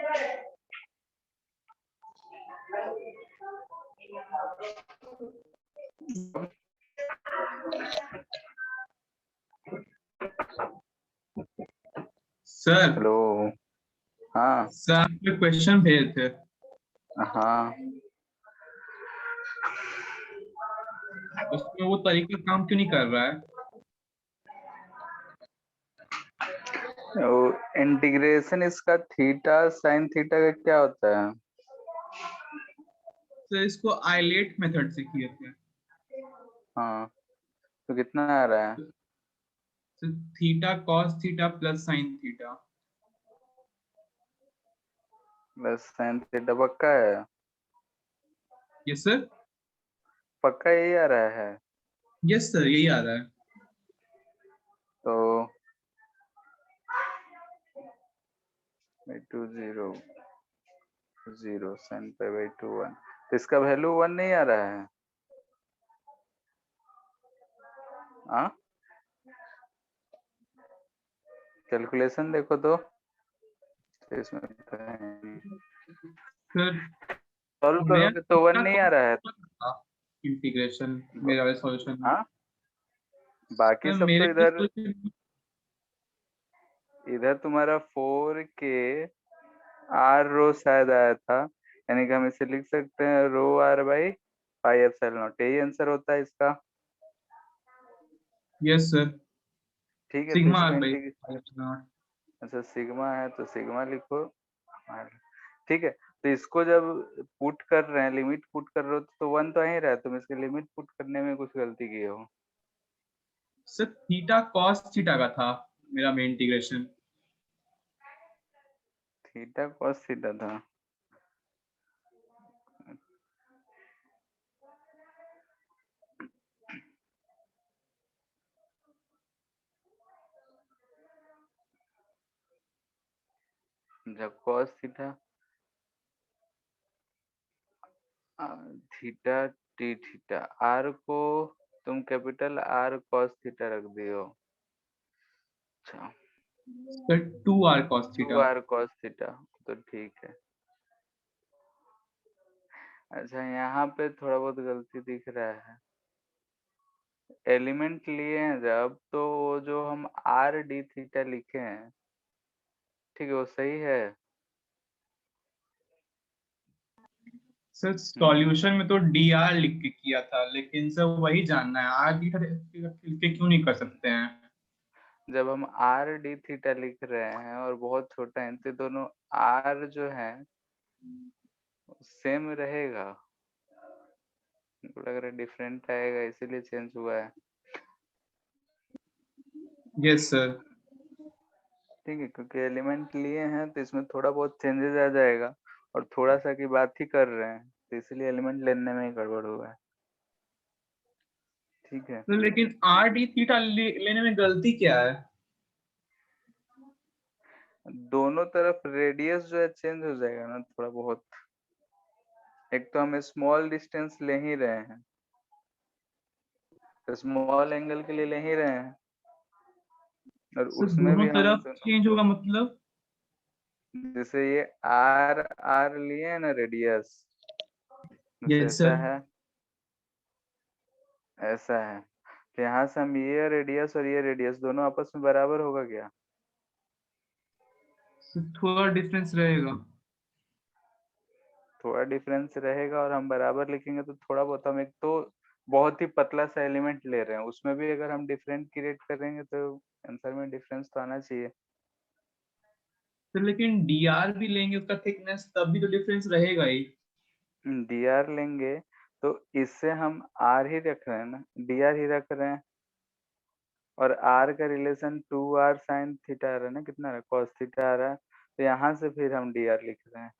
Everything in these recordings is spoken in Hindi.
Sir hello. हाँ सर आपने क्वेश्चन भेजे थे। हाँ, उसमें वो तरीका काम क्यों नहीं कर रहा है? वो इंटीग्रेशन इसका थीटा साइन थीटा का क्या होता है? सर इसको आइलेट मेथड से किए थे। हाँ, तो कितना आ रहा है? Sir theta cos theta plus sine theta. बस साइन थीटा पक्का है? Yes sir. पक्का यही आ रहा है? यस सर यही आ रहा है। तो 2 0 0 साइन पाई बाई 2 1, तो इसका वैल्यू 1 नहीं आ रहा है? हाँ, कैलकुलेशन देखो तो इसमें सर सॉल्व मेरा करोगे तो 1 थीटा नहीं आ रहा है। कॉस था इंटीग्रेशन मेरा वाला सॉल्यूशन में। हाँ, बाकी सर सब तो मेरे इधर solution इधर तुम्हारा 4 के आर रो शायद आया था, यानी कि हम इसे लिख सकते हैं rho R by pi epsilon naught, यही आंसर होता है इसका। यस सर ठीक है, तो सिग्मा इसको आर बाई इंटीग्रेट, अच्छा सिग्मा है तो सिग्मा लिखो। हाँ, ठीक है, तो इसको जब पुट कर रहे हैं, लिमिट पुट कर रहे हो तो 1 तो आ ही रहा है, तुम इसके लिमिट पुट करने में कुछ गलती किए हो। सर थीटा कॉस थीटा का था मेरा में इंटीग्रेशन। थीटा कॉस थीटा था? जब cos theta theta T theta, R को तुम कैपिटल आर कॉस थीटा रख दियो। अच्छा, sir 2r cos 2 theta. R cos theta, तो ठीक है। अच्छा, यहाँ पे थोड़ा बहुत गलती दिख रहा है। एलिमेंट लिए हैं जब, तो वो जो हम आर डी थीटा लिखे हैं, ठीक है, वो सही है? सर हम्म, सॉल्यूशन में तो dr लिख के किया था, लेकिन सर वही जानना है r थीटा लिख के क्यों नहीं कर सकते हैं? जब हम आर डी थीटा लिख रहे हैं और बहुत छोटा है, तो दोनों आर जो है सेम रहेगा, मुझको लग रहा है डिफरेंट आएगा, इसीलिए चेंज हुआ है। Yes sir. ठीक है, क्योंकि एलिमेंट लिए हैं तो इसमें थोड़ा बहुत चेंजेस आ जाएगा, और थोड़ा सा की बात ही कर रहे हैं, तो इसलिए एलिमेंट लेने में ही गड़बड़ हुआ है। ठीक है, तो लेकिन r d थीटा लेने में गलती क्या है? दोनों तरफ रेडियस जो है चेंज हो जाएगा ना थोड़ा बहुत। एक तो हम स्मॉल डिस्टेंस ले ही रहे हैं, तो स्मॉल एंगल के लिए ले ही रहे हैं, और सर उसमें दोनों भी हम तरफ चेंज होगा मतलब? जैसे ये आर आर लिए है ना रेडियस, जैसे यस सर। ऐसा है, तो यहाँ से हम ये रेडियस और ये रेडियस दोनों आपस में बराबर होगा क्या? थोड़ा डिफरेंस रहेगा। थोड़ा डिफरेंस रहेगा, और हम बराबर लिखेंगे तो थोड़ा बहुत, हम एक तो बहुत ही पतला सा एलिमेंट ले रहे हैं, उसमें भी अगर हम डिफरेंट क्रिएट करेंगे तो आंसर में डिफरेंस तो आना चाहिए। तो लेकिन dr भी लेंगे उसका थिकनेस, तब भी तो डिफरेंस रहेगा ही। डी आर लेंगे तो इससे हम आर ही रख रहे हैं ना, डी आर ही रख रहे हैं, और आर का रिलेशन 2 आर साइन थीटा आ रहा है ना, कितना आ रहा है, कॉस थीटा आ रहा है, तो यहाँ से फिर हम डी आर लिख रहे हैं,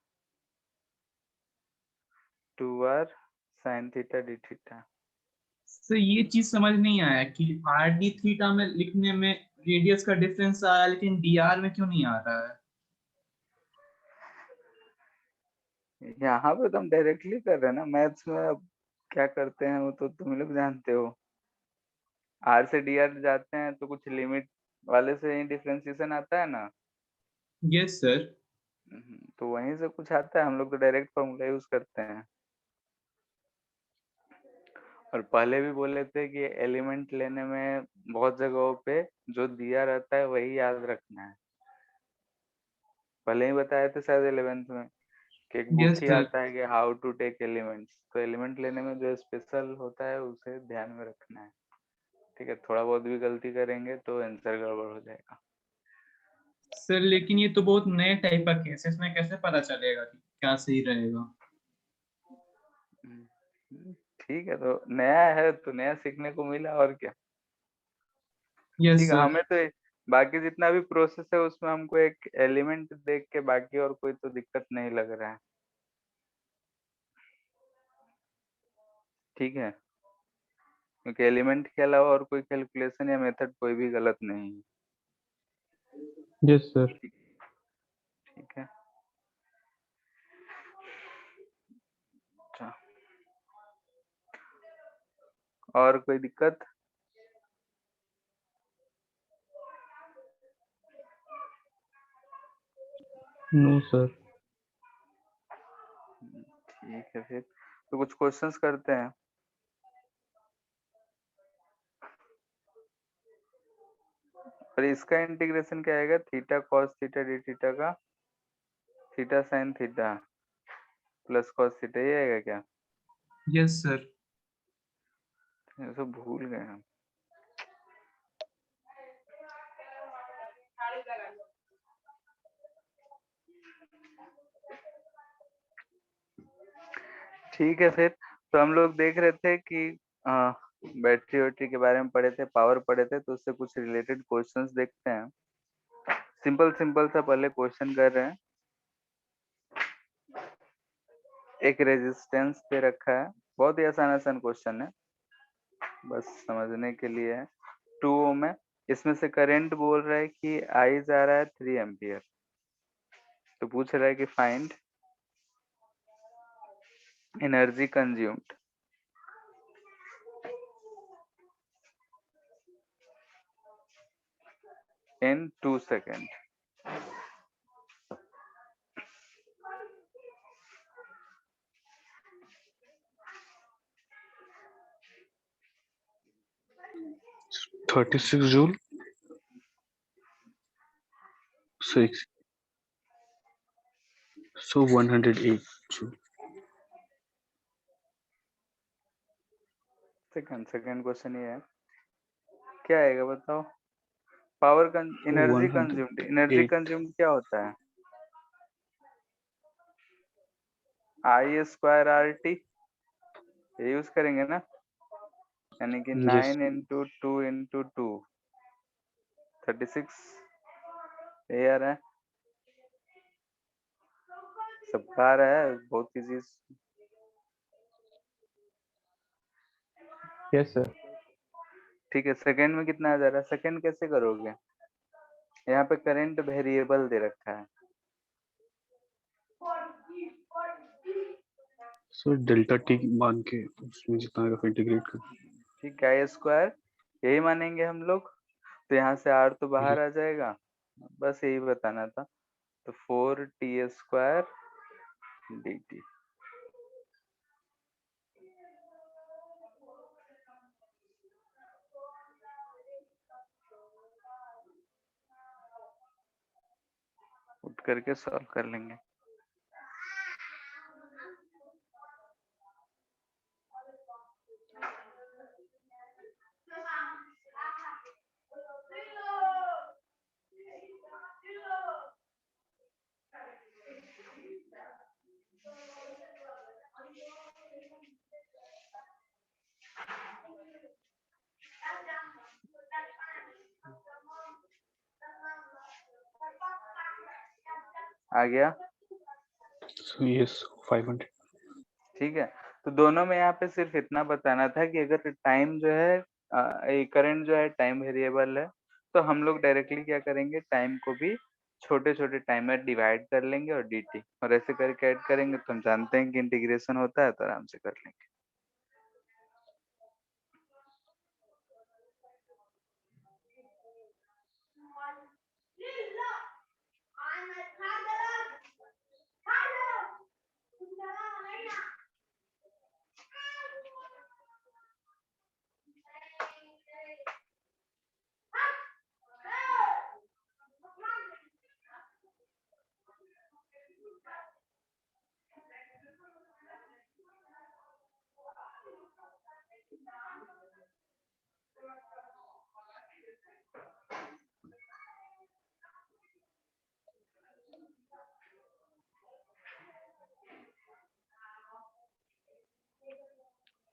2 R sine theta D theta. तो ये चीज समझ नहीं आया कि r d थीटा में लिखने में रेडियस का डिफरेंस आ रहा है, लेकिन dr में क्यों नहीं आ रहा है? यहाँ पे तो हम डायरेक्टली कर रहे हैं ना, मैथ्स में अब क्या करते हैं वो तो तुम लोग जानते हो। आर से डी आर जाते हैं तो कुछ लिमिट वाले से ही डिफ्रेंसिएशन आता है ना। Yes sir. तो वहीं से कुछ आता है, हम लोग तो डायरेक्ट फॉर्मूला यूज करते हैं। और पहले भी बोले थे कि एलिमेंट लेने में बहुत जगहों पे जो दिया रहता है वही याद रखना है। पहले ही बताए थे शायद 11th में कि एक बुक यस ही सर। आता है कि हाउ टू टेक एलिमेंट्स, तो एलिमेंट लेने में जो स्पेशल होता है उसे ध्यान में रखना है। ठीक है, थोड़ा बहुत भी गलती करेंगे तो आंसर गड़बड़ हो जाएगा। सर लेकिन ये तो बहुत नए टाइप का केस है, इसमें कैसे पता चलेगा कि क्या सही रहेगा? ठीक है, तो नया है तो नया सीखने को मिला और क्या। यस ठीक है, सर। हमें तो बाकी जितना भी प्रोसेस है उसमें हमको एक एलिमेंट देख के बाकी और कोई तो दिक्कत नहीं लग रहा है। ठीक है, क्योंकि एलिमेंट के अलावा और कोई कैलकुलेशन या मेथड कोई भी गलत नहीं है। Yes sir. ठीक है, अच्छा, और कोई दिक्कत? No sir. ठीक है, फिर तो कुछ क्वेश्चंस करते हैं। और इसका इंटीग्रेशन क्या आएगा? Theta cos theta D theta का theta sine theta plus cos theta, ये आएगा क्या? Yes sir. ये सब भूल गए हम। ठीक है, फिर तो हम लोग देख रहे थे कि बैटरी वैटरी के बारे में पढ़े थे, पावर पढ़े थे, तो उससे कुछ रिलेटेड क्वेश्चंस देखते हैं। सिंपल सिंपल सा पहले क्वेश्चन कर रहे हैं। एक रेजिस्टेंस पे रखा है, बहुत ही आसान आसान क्वेश्चन है, बस समझने के लिए है। 2 ओम है, इसमें से करंट बोल रहा है कि आई जा रहा है 3 एम्पियर। तो पूछ रहा है कि find energy consumed in 2 second. 36 joule 6 so 108 joule. Second question ये है, क्या आएगा बताओ? Power energy consumed, energy 108 consumed क्या होता है? आई स्क्वायर आर टी, ये यूज करेंगे ना, यानी कि यस 9 इंटू 2 इंटू 2 36, ये आ रहा है, सबका आ रहा है, बहुत इजी। Yes sir. ठीक है, सेकंड में कितना आ जा रहा है? सेकंड कैसे करोगे? यहाँ पे करंट वेरिएबल दे रखा है। सो डेल्टा टी मान के उसमें जितना का इंटीग्रेट कर। ठीक है, आई स्क्वायर यही मानेंगे हम लोग, तो यहाँ से आर तो बाहर आ जाएगा, बस यही बताना था। तो 4t स्क्वायर dt। उठ करके सॉल्व कर लेंगे। आ गया? So yes 500। ठीक है, तो दोनों में यहाँ पे सिर्फ इतना बताना था कि अगर टाइम जो है करंट जो है टाइम वेरिएबल है, तो हम लोग डायरेक्टली क्या करेंगे, टाइम को भी छोटे छोटे टाइम में डिवाइड कर लेंगे और dt, और ऐसे करके ऐड करेंगे तो हम जानते हैं कि इंटीग्रेशन होता है, तो आराम से कर लेंगे।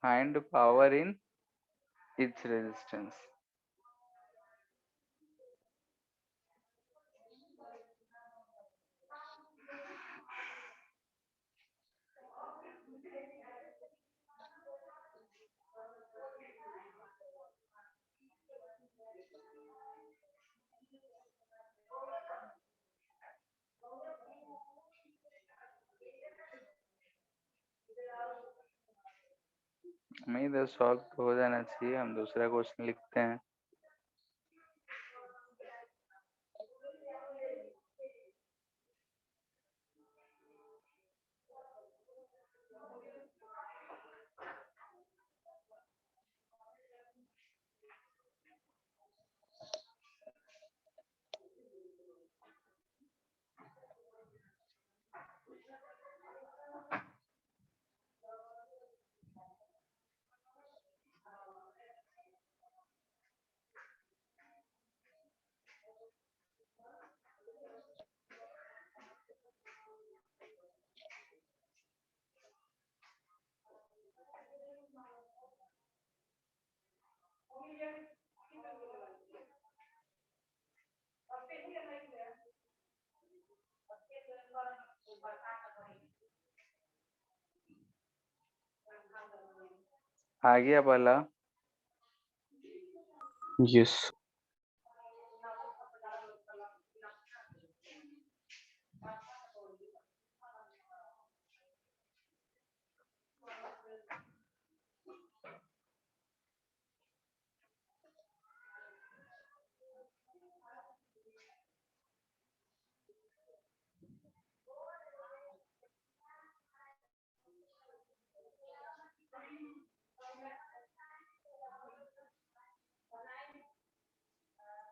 Find power in each resistance. उम्मीद है सॉल्व तो हो जाना चाहिए। हम दूसरा क्वेश्चन लिखते हैं। आ गया पहला। यस।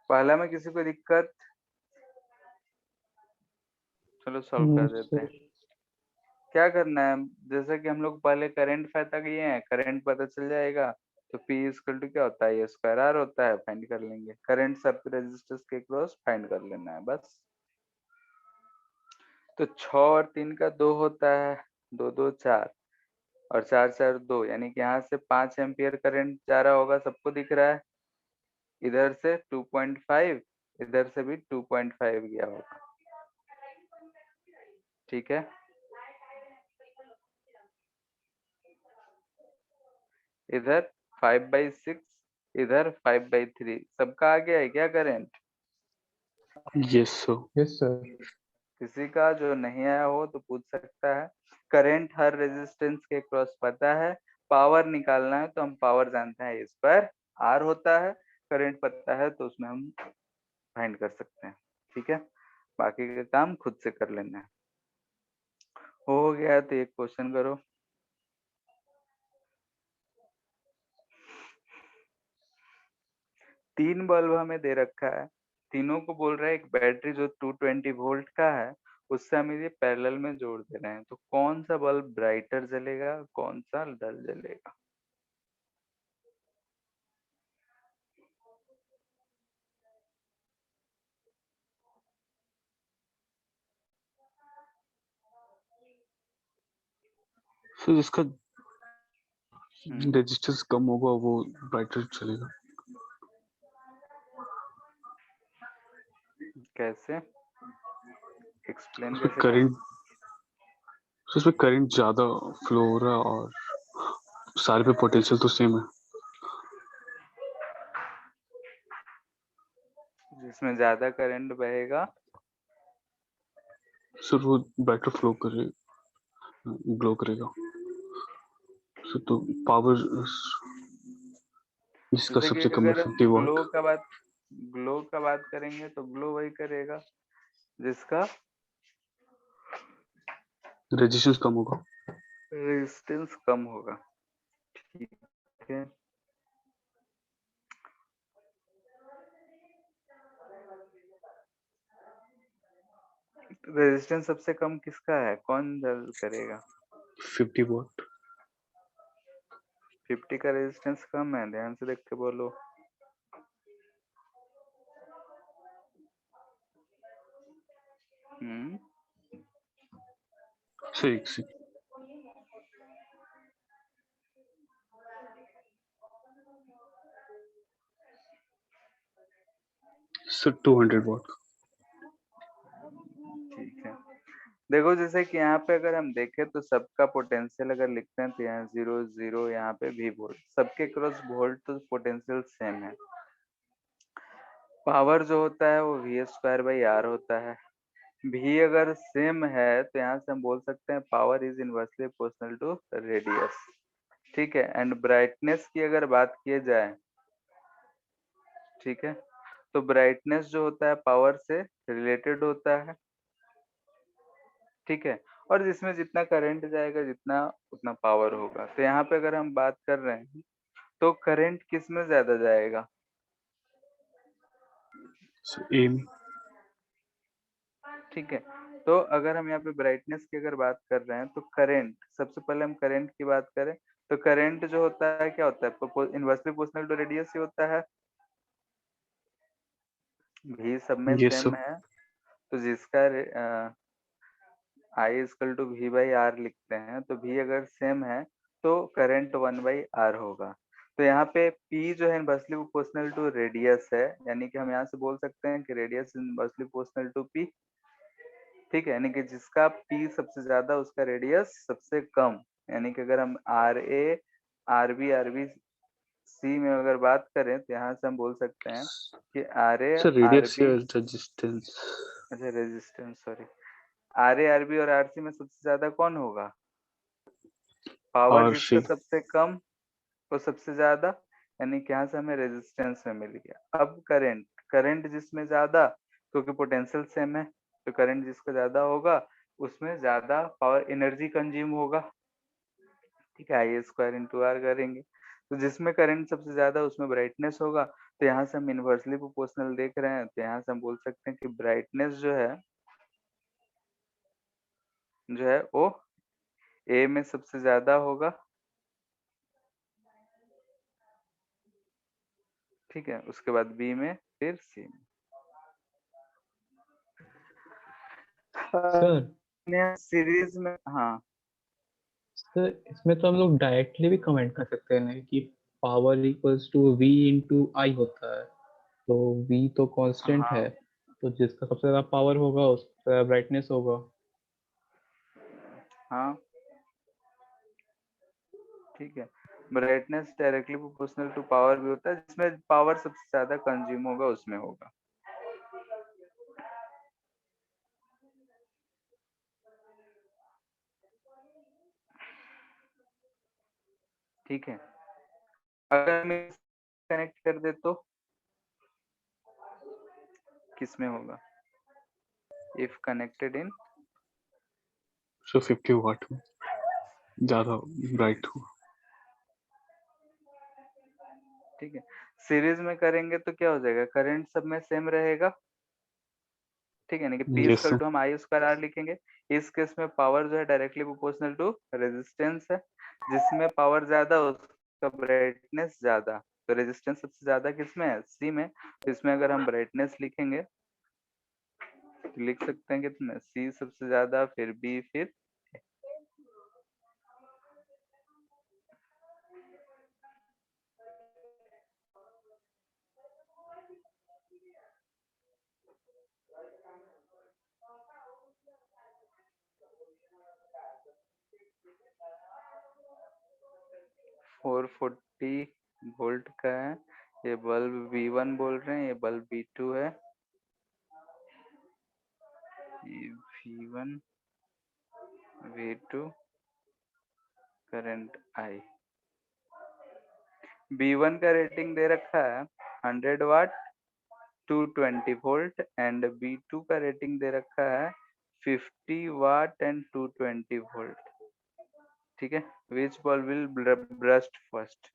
पहला में किसी को दिक्कत? चलो सॉल्व कर देते हैं। क्या करना है, जैसे कि हम लोग पहले करंट पता किए हैं, करंट पता चल जाएगा तो P इक्वल टू क्या होता है, ये स्क्वायर आर होता है, फाइंड कर लेंगे। करंट सब रेजिस्टर्स के क्रॉस फाइंड कर लेना है बस। तो 6 और 3 का 2 होता है, 2 2 4 और 4 4 2, यानी कि यहाँ से 5 एम्पियर करंट जा रहा होगा, सबको दिख रहा है। इधर से 2.5, इधर से भी 2.5 गया होगा, ठीक है। इधर 5/6, इधर 5/3, सबका आ गया है क्या current? Yes sir. Yes sir. किसी का जो नहीं आया हो तो पूछ सकता है। करंट हर रेजिस्टेंस के क्रॉस पता है, पावर निकालना है तो हम पावर जानते हैं इस पर आर होता है, करंट पता है तो उसमें हम फाइंड कर सकते हैं, ठीक है। बाकी का काम खुद से कर लेना है। हो गया तो एक क्वेश्चन करो। तीन बल्ब हमें दे रखा है, तीनों को बोल रहा है एक बैटरी जो 220 वोल्ट का है उससे हम ये पैरेलल में जोड़ दे रहे हैं, तो कौन सा बल्ब ब्राइटर जलेगा, कौन सा डल जलेगा? सर जिसका हम्म, रेजिस्टेंस कम होगा वो ब्राइटर चलेगा। कैसे एक्सप्लेन उसमें कैसे कर करंट, उसमें करंट ज्यादा फ्लो हो रहा है और सारे पे पोटेंशियल तो सेम है। जिसमें ज्यादा करंट बहेगा सर वो बेटर फ्लो करे, ग्लो करेगा। सर तो पावर इसका जैसे कि सबसे कम है अगर 50 ग्लो वाट। का बात करेंगे तो ग्लो वही करेगा जिसका रेजिस्टेंस कम होगा। रेजिस्टेंस कम होगा, ठीक है। रेजिस्टेंस सबसे कम किसका है, कौन जल करेगा? 50 वाट। 50 का रेजिस्टेंस कम है, ध्यान से देख के बोलो। हम्म, सर एक से सो 200 वॉट। ठीक है, देखो जैसे कि यहाँ पे अगर हम देखें तो सबका पोटेंशियल अगर लिखते हैं तो यहाँ 0 0, यहाँ पे V वोल्ट, सबके क्रॉस वोल्ट तो पोटेंशियल सेम है। पावर जो होता है वो V² R होता है। V अगर सेम है तो यहाँ से हम बोल सकते हैं power is inversely proportional to radius. ठीक है, एंड ब्राइटनेस की अगर बात की जाए, ठीक है, तो ब्राइटनेस जो होता है पावर से रिलेटेड होता है। ठीक है, और जिसमें जितना करंट जाएगा जितना उतना पावर होगा। तो यहाँ पे अगर हम बात कर रहे हैं तो करंट किस में ज्यादा जाएगा? सो ए में। ठीक है, तो अगर हम यहाँ पे ब्राइटनेस की अगर बात कर रहे हैं तो करंट, सबसे पहले हम करंट की बात करें तो करंट जो होता है क्या होता है? इनवर्सली प्रोपोर्शनल टू रेडियस ही होता है। भी सब में यस सेम सर। है, तो जिसका I equal to V by R लिखते हैं, तो V अगर सेम है तो करंट 1 बाई आर होगा। तो यहाँ पे P जो है इनवर्सली प्रोपोर्शनल टू रेडियस है, यानी कि हम यहाँ से बोल सकते हैं कि radius inversely proportional to P। ठीक है, यानी कि जिसका P सबसे ज्यादा उसका रेडियस सबसे कम। यानी कि अगर हम RA RB C में अगर बात करें तो यहाँ से हम बोल सकते हैं कि RA sir radius RB, is resistance. अच्छा रेजिस्टेंस, सॉरी, RA RB और RC में सबसे ज्यादा कौन होगा? पावर आर जिसका सी। सबसे कम वो सबसे ज्यादा, यानी कि यहाँ से हमें रेजिस्टेंस में मिल गया। अब करंट, करंट जिसमें ज्यादा, क्योंकि पोटेंशियल सेम है तो करंट जिसका ज्यादा होगा उसमें ज्यादा पावर एनर्जी कंज्यूम होगा। ठीक है, I² इंटू आर करेंगे तो जिसमें करंट सबसे ज्यादा उसमें ब्राइटनेस होगा। तो यहाँ से हम इनवर्सली प्रोपोर्शनल देख रहे हैं, तो यहाँ से हम बोल सकते हैं कि ब्राइटनेस जो है वो ए में सबसे ज्यादा होगा। ठीक है, उसके बाद बी में, फिर सी में। सर सीरीज में, हाँ सर इसमें तो हम लोग डायरेक्टली भी कमेंट कर सकते हैं ना कि power equals to V into I होता है। तो V तो कांस्टेंट हाँ है, तो जिसका सबसे ज्यादा पावर होगा उसका ब्राइटनेस होगा। हाँ, ठीक है, brightness directly proportional to power भी होता है, जिसमें पावर सबसे ज्यादा कंज्यूम होगा उसमें होगा। ठीक है, अगर मैं कनेक्ट कर दे तो किस में होगा? If connected in, so 50 what में ज्यादा ब्राइट हुआ। ठीक है, सीरीज में करेंगे तो क्या हो जाएगा? करंट सब में सेम रहेगा। ठीक है, यानी कि P yes equal sir. To हम I² लिखेंगे। इस केस में पावर जो है डायरेक्टली प्रोपोर्शनल टू रेजिस्टेंस है, जिसमें पावर ज्यादा उसका ब्राइटनेस ज्यादा। तो रेजिस्टेंस सबसे ज्यादा किसमें है? C में। तो इसमें अगर हम ब्राइटनेस लिखेंगे तो लिख सकते हैं कितना? C सबसे ज्यादा, फिर B, फिर फोर 440 वोल्ट का है। ये बल्ब V1 बोल रहे हैं, ये बल्ब V2 है। ये V1 V2 current I। B1 का रेटिंग दे रखा है 100 वाट 220 वोल्ट, एंड B2 का रेटिंग दे रखा है 50 वाट एंड 220 वोल्ट। ठीक है, विच बल्ब विल ब्रस्ट फर्स्ट?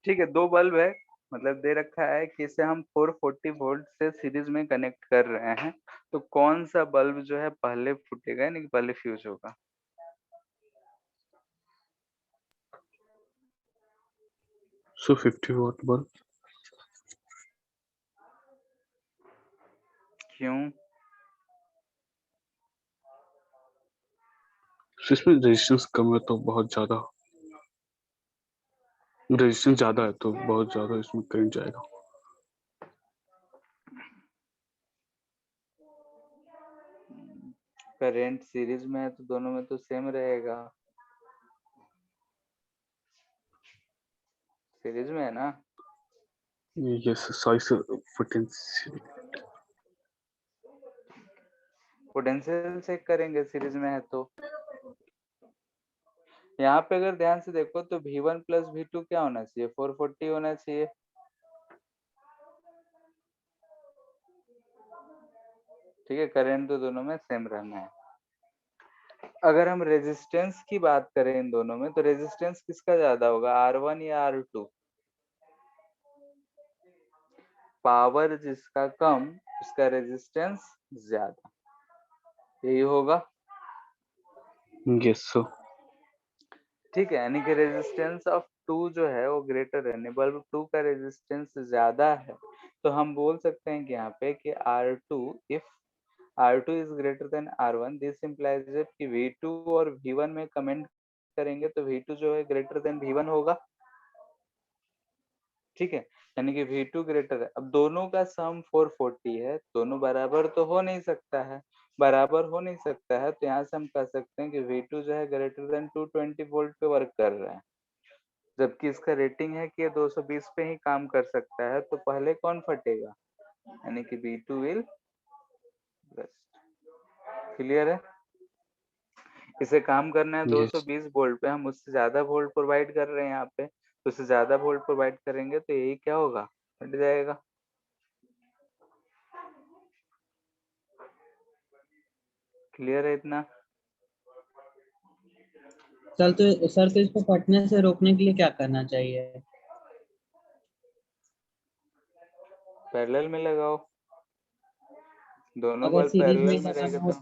ठीक है, दो बल्ब है, मतलब दे रखा है कि इसे हम 440 वोल्ट से सीरीज में कनेक्ट कर रहे हैं, तो कौन सा बल्ब जो है पहले फूटेगा, यानी कि पहले फ्यूज होगा? So 50 watt bulb. क्यों? So इसमें रेजिस्टेंस कम है तो बहुत ज्यादा, रेजिस्टेंस ज्यादा है तो बहुत ज्यादा इसमें करंट जाएगा। करंट सीरीज में है तो दोनों में तो सेम रहेगा, सीरीज में है ना। Yes sorry sir, potential potential check करेंगे सीरीज में है तो। यहाँ पे अगर ध्यान से देखो तो V1 प्लस V2 क्या होना चाहिए, 440 होना चाहिए। ठीक है, करंट तो दोनों में सेम रहना है। अगर हम रेजिस्टेंस की बात करें इन दोनों में, तो रेजिस्टेंस किसका ज्यादा होगा, R1 या R2? पावर जिसका कम उसका रेजिस्टेंस ज्यादा, यही होगा। Yes sir. ठीक है, यानी कि रेजिस्टेंस ऑफ 2 जो है वो ग्रेटर है, बल्ब 2 का रेजिस्टेंस ज्यादा है, तो हम बोल सकते हैं कि यहाँ पे कि R2 if R2 is greater than R1, this implies that कि V2 और V1 में कमेंट करेंगे तो V2 जो है ग्रेटर देन V1 होगा। ठीक है, यानी कि V2 ग्रेटर है। अब दोनों का सम 440 है, दोनों बराबर तो हो नहीं सकता है, बराबर हो नहीं सकता है, तो यहाँ से हम कह सकते हैं कि V2 जो है ग्रेटर देन 220 वोल्ट पे वर्क कर रहा है, जबकि इसका रेटिंग है कि ये 220 पे ही काम कर सकता है, तो पहले कौन फटेगा, यानी कि V2 विल बेस्ट। क्लियर है? इसे काम करना है यस 220 वोल्ट पे, हम उससे ज्यादा वोल्ट प्रोवाइड कर रहे हैं यहाँ पे, तो उससे ज्यादा वोल्ट प्रोवाइड करेंगे तो यही क्या होगा, फट जाएगा। क्लियर है इतना? सर तो इसको फटने से रोकने के लिए क्या करना चाहिए? पैरेलल में लगाओ, दोनों अगर बल्ब सीरीज में पैरेलल में लगाना रहेगा हो तो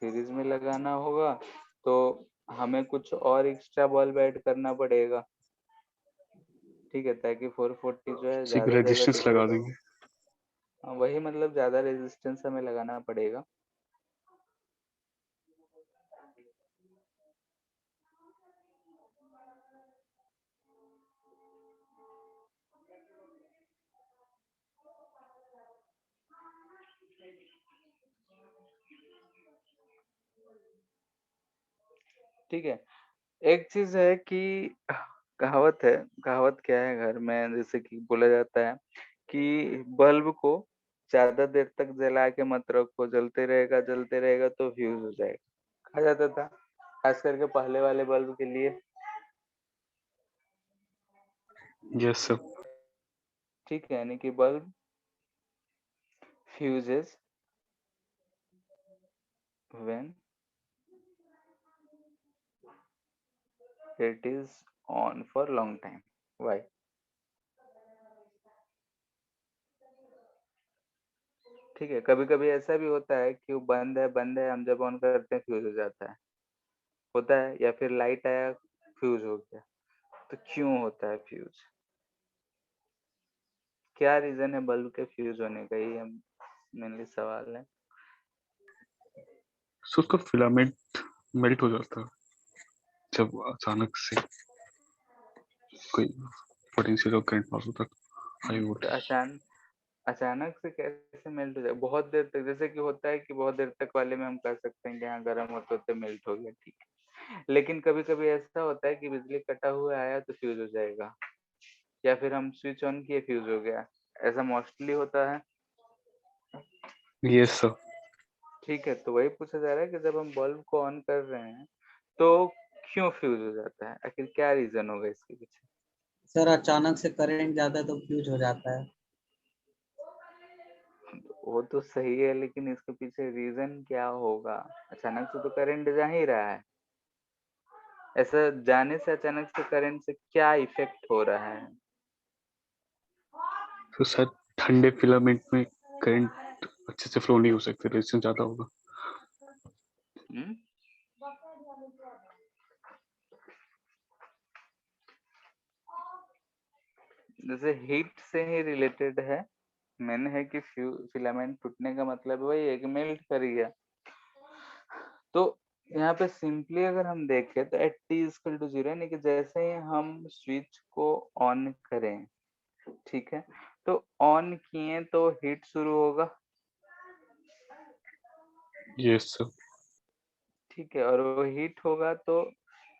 सीरीज में लगाना होगा, तो हमें कुछ और एक्स्ट्रा बल्ब ऐड करना पड़ेगा। ठीक है, ताकि 440 जो है एक ज्यादा जगह रेजिस्टेंस लगा डिवाइड हो। देंगे। हाँ, वही मतलब ज्यादा रेजिस्टेंस हमें लगाना पड़ेगा। ठीक है, एक चीज है कि कहावत है, कहावत क्या है घर में, जैसे कि बोला जाता है कि बल्ब को ज्यादा देर तक जला के मत रखो, जलते रहेगा तो फ्यूज हो जाएगा, कहा जाता था, खास करके पहले वाले बल्ब के लिए। Yes sir. ठीक है, यानी कि bulb fuses when it is on for long time. Why? ठीक है, कभी कभी ऐसा भी होता है कि वो बंद है, हम जब ऑन करते हैं फ्यूज हो जाता है, होता है, या फिर लाइट आया फ्यूज हो गया, तो क्यों होता है फ्यूज, क्या रीजन है बल्ब के फ्यूज होने का, ये हम मेनली सवाल है। सो उसका फिलामेंट मेल्ट हो जाता है जब अचानक से कोई पोटेंशियल और करंट पास होता है हाई तो वोल्टेज। अचानक से कैसे मेल्ट हो जाए, बहुत देर तक, जैसे कि होता है कि बहुत देर तक वाले में हम कह सकते हैं कि हाँ गर्म होते होते मेल्ट हो गया, ठीक है, लेकिन कभी कभी ऐसा होता है कि बिजली कटा हुआ आया तो फ्यूज हो जाएगा, या फिर हम स्विच ऑन किए फ्यूज हो गया, ऐसा मोस्टली होता है। Yes sir. ठीक है, तो वही पूछा जा रहा है कि जब हम बल्ब को ऑन कर रहे हैं तो क्यों फ्यूज हो जाता है, आखिर क्या रीजन होगा इसके पीछे। सर अचानक से करंट ज्यादा तो फ्यूज हो जाता है। वो तो सही है, लेकिन इसके पीछे रीजन क्या होगा, अचानक से तो करंट जा ही रहा है, ऐसा जाने से अचानक से करंट से क्या इफेक्ट हो रहा है। तो शायद ठंडे फिलामेंट में करंट अच्छे से फ्लो नहीं हो सकते, रेजिस्टेंस ज्यादा होगा। हम्म? जैसे हीट से ही रिलेटेड है, मैंने है कि फिलामेंट टूटने का मतलब वही एक मेल्ट कर गया। तो यहाँ पे सिंपली अगर हम देखें तो एट टी इक्वल टू 0, यानी कि जैसे ही हम स्विच को ऑन करें, ठीक है, तो ऑन किए तो हीट शुरू होगा, यस सर। ठीक है, और वो हीट होगा तो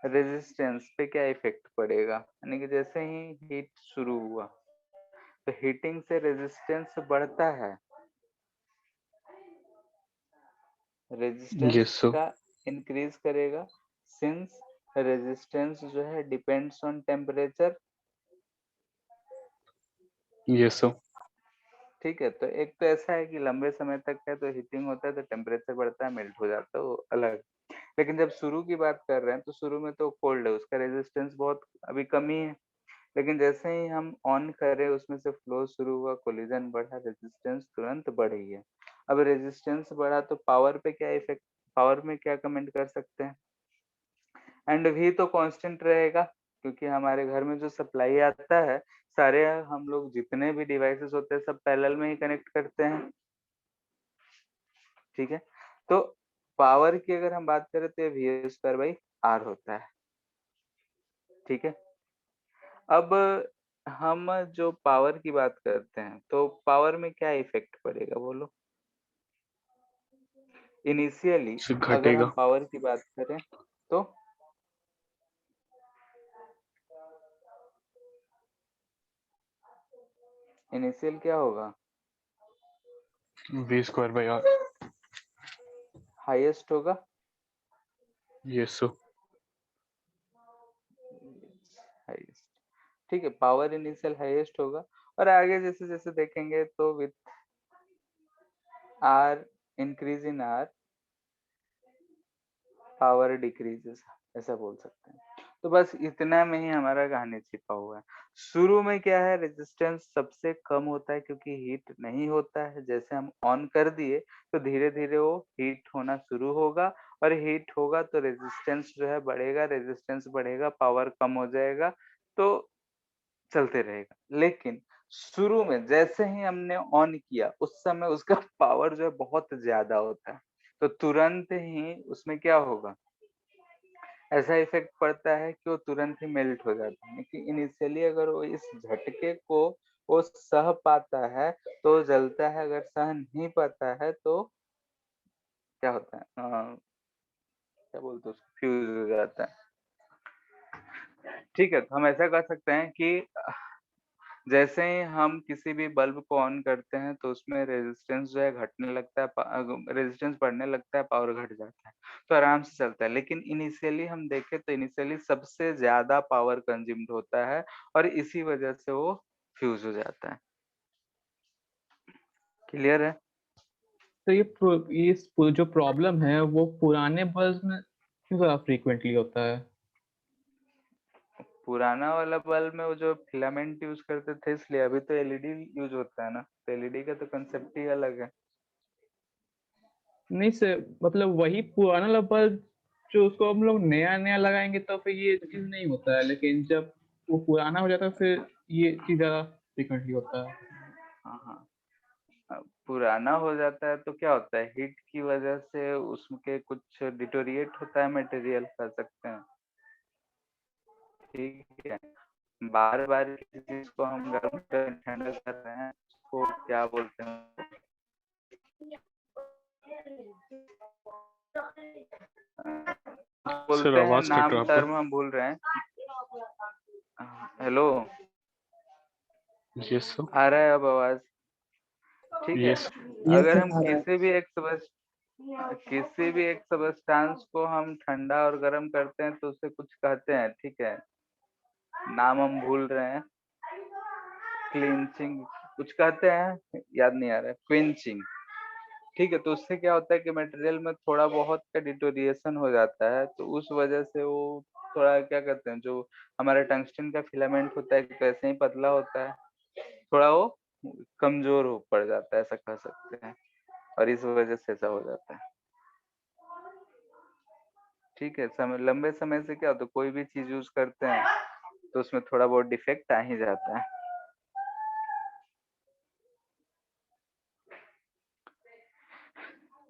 रेजिस्टेंस पे क्या इफेक्ट पड़ेगा, यानी कि जैसे ही हीट शुरू हुआ तो हीटिंग से रेजिस्टेंस बढ़ता है, रेजिस्टेंस यस सर। का इंक्रीज करेगा, सिंस रेजिस्टेंस जो है depends on temperature, yes sir. ठीक है। तो एक तो ऐसा है कि लंबे समय तक है तो हीटिंग होता है तो टेम्परेचर बढ़ता है, मेल्ट हो जाता है, वो अलग। लेकिन जब शुरू की बात कर रहे हैं तो शुरू में तो कोल्ड है, उसका रेजिस्टेंस बहुत अभी कम ही है, लेकिन जैसे ही हम ऑन करें उसमें से फ्लो शुरू हुआ, कोलिजन बढ़ा, रेजिस्टेंस तुरंत बढ़ी है। अब रेजिस्टेंस बढ़ा तो पावर पे क्या इफेक्ट, पावर में क्या कमेंट कर सकते हैं, एंड वी तो कांस्टेंट रहेगा, क्योंकि हमारे घर में जो सप्लाई आता है, सारे हम लोग जितने भी डिवाइसेस होते हैं सब पैरेलल में ही कनेक्ट करते हैं, ठीक है। तो पावर की अगर हम बात करें तो ये वी स्क्वायर बाई आर होता है, ठीक है। अब हम जो पावर की बात करते हैं तो पावर में क्या इफेक्ट पड़ेगा बोलो, इनिशियली सर अगर हम घटेगा। पावर की बात करें तो इनिशियल क्या होगा, V square by R. Highest होगा, यस सर। हाईएस्ट, ठीक है, पावर इनिशियल हाईएस्ट होगा, और आगे जैसे जैसे देखेंगे तो with R increase in R power decreases, ऐसा बोल सकते हैं। तो बस इतना में ही हमारा कहानी छिपा हुआ है। शुरू में क्या है, रेजिस्टेंस सबसे कम होता है क्योंकि हीट नहीं होता है, जैसे हम ऑन कर दिए तो धीरे धीरे वो हीट होना शुरू होगा, और हीट होगा तो रेजिस्टेंस जो है बढ़ेगा, रेजिस्टेंस बढ़ेगा पावर कम हो जाएगा, तो चलते रहेगा। लेकिन शुरू में जैसे ही हमने ऑन किया उस समय उसका पावर जो है बहुत ज्यादा होता है, तो तुरंत ही उसमें क्या होगा, ऐसा इफेक्ट पड़ता है कि वो तुरंत ही मेल्ट हो जाता है। लेकिन इनिशियली अगर वो इस झटके को वो सह पाता है तो जलता है, अगर सह नहीं पाता है तो क्या होता है, क्या बोलते हैं उसको, फ्यूज हो जाता है, ठीक है। तो हम ऐसा कर सकते हैं कि जैसे ही हम किसी भी बल्ब को ऑन करते हैं तो उसमें रेजिस्टेंस जो है घटने लगता है, रेजिस्टेंस बढ़ने लगता है, पावर घट जाता है, तो आराम से चलता है। लेकिन इनिशियली हम देखें तो इनिशियली सबसे ज्यादा पावर कंज्यूम्ड होता है, और इसी वजह से वो फ्यूज हो जाता है। क्लियर है? तो जो प्रॉब्लम है वो पुराने बल्ब में क्यों ज़्यादा फ्रीक्वेंटली होता है? पुराना वाला बल्ब में वो जो फिलामेंट यूज करते थे इसलिए, अभी तो एलईडी यूज होता है ना, तो एलईडी का तो कंसेप्ट ही अलग है। नहीं सर, मतलब वही पुराना वाला बल्ब जो उसको हम लोग नया नया लगाएंगे तो फिर ये चीज़ नहीं होता है, लेकिन जब वो पुराना हो जाता है फिर ये चीज़ ज़्यादा फ्रीक्वेंटली होता है। हाँ हाँ, पुराना हो जाता है तो क्या होता है, हीट की वजह से उसके कुछ डिटोरिएट होता है, मटेरियल कर सकते हैं, ठीक है। बार बार किसी चीज को हम गर्म कर ठंडा कर रहे हैं, उसको क्या बोलते हैं, सर बोलते हैं आवाज कट नाम, रहा टर्म आपका। हम भूल रहे हैं। Hello, yes sir. आ रहा है अब आवाज? ठीक है। यस। यस अगर सर हम आ रहा है। किसी भी एक सबस्टांस को हम ठंडा और गर्म करते हैं तो उसे कुछ कहते हैं, ठीक है, नाम हम भूल रहे हैं, क्लिंचिंग कुछ कहते हैं, याद नहीं आ रहा है, क्विंचिंग, ठीक है। तो उससे क्या होता है कि मटेरियल में थोड़ा बहुत का डिटोरिएशन हो जाता है, तो उस वजह से वो थोड़ा क्या कहते हैं, जो हमारा टंगस्टन का फिलामेंट होता है वैसे ही पतला होता है, थोड़ा वो कमजोर हो पड़ जाता है, ऐसा कह सकते हैं, और इस वजह से ऐसा हो जाता है, ठीक है। समय लंबे समय से क्या होता है, कोई भी चीज यूज करते हैं तो उसमें थोड़ा बहुत डिफेक्ट आ ही जाता है।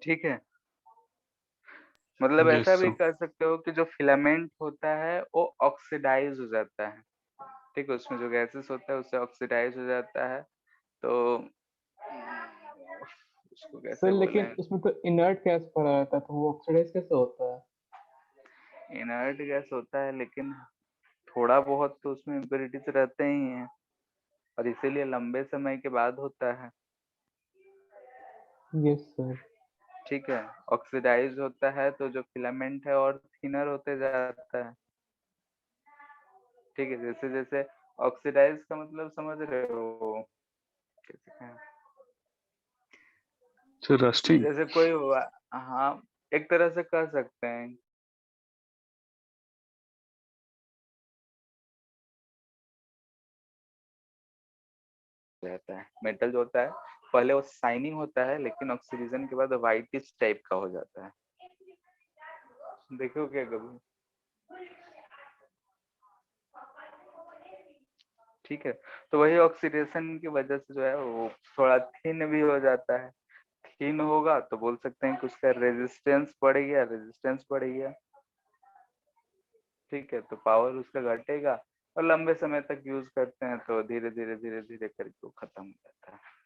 ठीक है, मतलब ऐसा यस भी सर। कर सकते हो कि जो फिलामेंट होता है वो ऑक्सीडाइज हो जाता है, ठीक है, उसमें जो गैसेस होता है उससे ऑक्सीडाइज हो जाता है, तो उसको सर कैसे लेकिन बोलें, उसमें तो इनर्ट गैस भरा रहता है, तो वो ऑक्सीडाइज कैसे होता है? इनर्ट गैस होता है लेकिन थोड़ा बहुत तो उसमें इम्प्योरिटीज रहते ही हैं, और इसीलिए लंबे समय के बाद होता है, यस सर। ठीक है, ऑक्सीडाइज होता है तो जो फिलामेंट है और थिनर होते जाता है, ठीक है, जैसे जैसे ऑक्सीडाइज का मतलब समझ रहे हो कैसे कहें? Sir rusting. जैसे कोई हाँ, एक तरह से कह सकते हैं, रहता है मेटल जो होता है पहले वो शाइनिंग होता है लेकिन ऑक्सीडेशन के बाद व्हाइटिश टाइप का हो जाता है, देखो क्या कभी, ठीक है, तो वही ऑक्सीडेशन की वजह से जो है वो थोड़ा थिन भी हो जाता है, थिन होगा तो बोल सकते हैं कि उसका रेजिस्टेंस बढ़ गया, रेजिस्टेंस बढ़ गया, ठीक है, तो पावर उसका घटेगा, और लंबे समय तक यूज करते हैं तो धीरे धीरे धीरे धीरे करके वो खत्म हो जाता है।